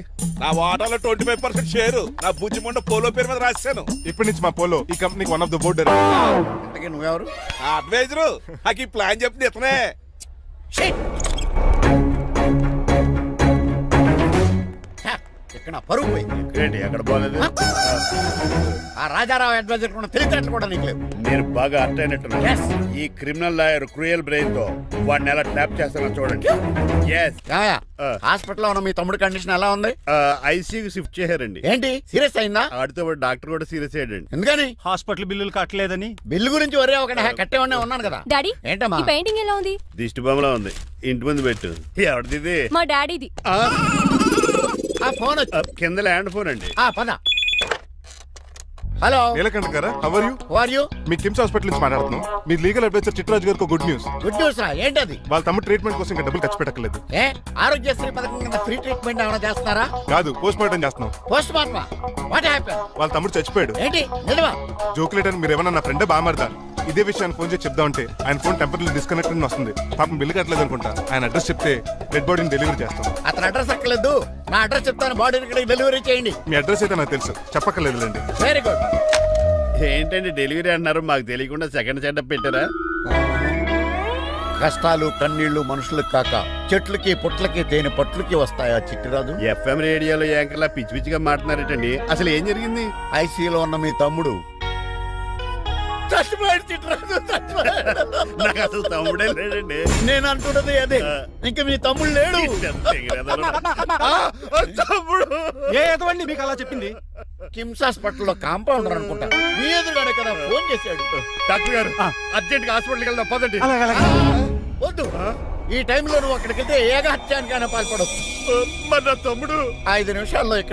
నా వాటాలో 25% షేరు నా బుజ్జిమండ పోలో పేరు మీద రాశాను. ఇప్పటి నుంచి మా పోలో ఈ కంపెనీకి వన్ ఆఫ్ ద బోర్డు. నువ్వెవరు? అడ్వైజరు. నాకు ఈ ప్లాన్ చెప్పింది ఇతనే. ఇక్కడ నా పరుగు పోయింది. ఏంటి అక్కడ బాగాలేదు? ఆ రాజారావు అడ్వైజర్ కూడా తెలియటట్లు కూడా నీకు లేవు. నేను బాగా అర్థ అయినట్టున్నా. Yes. ఈ క్రిమినల్ లాయర్ క్రూయల్ బ్రెయిన్ తో వాడిని ఎలా ట్యాప్ చేస్తానో చూడండి. ఎస్ హాస్పిటల్లో ఉన్న మీ తమ్ముడి కండిషన్ ఎలా ఉంది? ఐసీయూకి షిఫ్ట్ చేశారండి. ఏంటి సీరియస్ అయిందా? ఆడితో పాటు డాక్టర్ కూడా సీరియస్ అయ్యాడండి. ఎందుకని? హాస్పిటల్ బిల్లులు కట్టలేదని. బిల్లు గురించి ఒరే ఒకటి కట్టేవాడినే ఉన్నాను కదా. డాడీ ఏంటమ్మా? ఈ పెయింటింగ్ ఎలా ఉంది? దిష్టి బొమ్మలా ఉంది. ఇంటి ముందు పెట్టు. ఎవరిది ఇది? మా డాడీది. ఆ ఫోన్ కింద ల్యాండ్ ఫోన్ అండి. పద. హలో నీలకంఠ గారా, how are you? Who are you? మీ కిమ్స్ హాస్పిటల్ నుంచి మాట్లాడుతున్నాం. మీ లీగల్ అడ్వైజర్ చిట్రాజు గారికి గుడ్ న్యూస్. గుడ్ న్యూస్ రా, ఏంటది? వాళ్ళ తమ్ముడు ట్రీట్మెంట్ కోసం ఇంకా డబ్బులు ఖర్చు పెట్టలేదు. ఏ ఆరోగ్యశ్రీ పథకం కింద ఫ్రీ ట్రీట్మెంట్ ఏమైనా చేస్తున్నారా? కాదు, పోస్ట్ మార్టం చేస్తున్నాం. Post mortem? What happen? వాళ్ళ తమ్ముడు చచ్చిపోయాడు. ఏంటి నిజమా? జోకులేటని మీరు ఏమన్నా నా ఫ్రెండ్ బామర్దా. ఇదే విషయాన్ని ఫోన్ చేసి చెప్దామంటే ఆయన ఫోన్ టెంపరీ డిస్కనెక్ట్ అని వస్తుంది. పాపం బిల్లు కట్టలేదు అనుకుంటా. ఆయన అడ్రస్ చెప్తే డెడ్ బాడీని డెలివరీ చేస్తాం. అతను అడ్రస్ అక్కర్లేదు, నా అడ్రస్ చెప్తాను, బాడీని ఇక్కడికి డెలివరీ చేయండి. మీ అడ్రస్ అయితే నాకు తెలుసు, చెప్పక్కర్లేదులేండి. Very good. ఏంటండి డెలివరీ అన్నారు, మాకు తెలియకుండా సెకండ్ సెటప్ పెట్టారా? కష్టాలు కన్నీళ్లు మనుషులకు కాక చెట్లకి పుట్లకి తేనె పట్లకి వస్తాయా చిట్టిరాజు? ఎఫ్ఎం రేడియోలో యాంకర్లా పిచ్చి పిచ్చిగా మాట్లాడారటండి. అసలు ఏం జరిగింది? ఐసీలో ఉన్న మీ తమ్ముడు చచ్చిపోయాడు చిట్టిరాజు, చచ్చిపోయాడు. నాకు అసలు తమ్ముడే లేడండి. నేను అంటున్నది అదే, ఇంకా మీ తమ్ముడు లేడు. తమ్ముడు ఏదండి మీకు అలా చెప్పింది? కిమ్స్ హాస్పిటల్లో కాంపౌండర్ అనుకుంటా, మీ ఎదురుగానే కదా ఫోన్ చేశాడు. డాక్టర్ గారు అర్జెంట్ గా హాస్పిటల్కి వెళ్దాం పదండి. వద్దు, ఈ టైంలో నువ్వు అక్కడికి వెళ్తే ఏక హత్యానికైనా పాల్పడవచ్చు. మరి నా తమ్ముడు 5 నిమిషాల్లో ఇక్కడ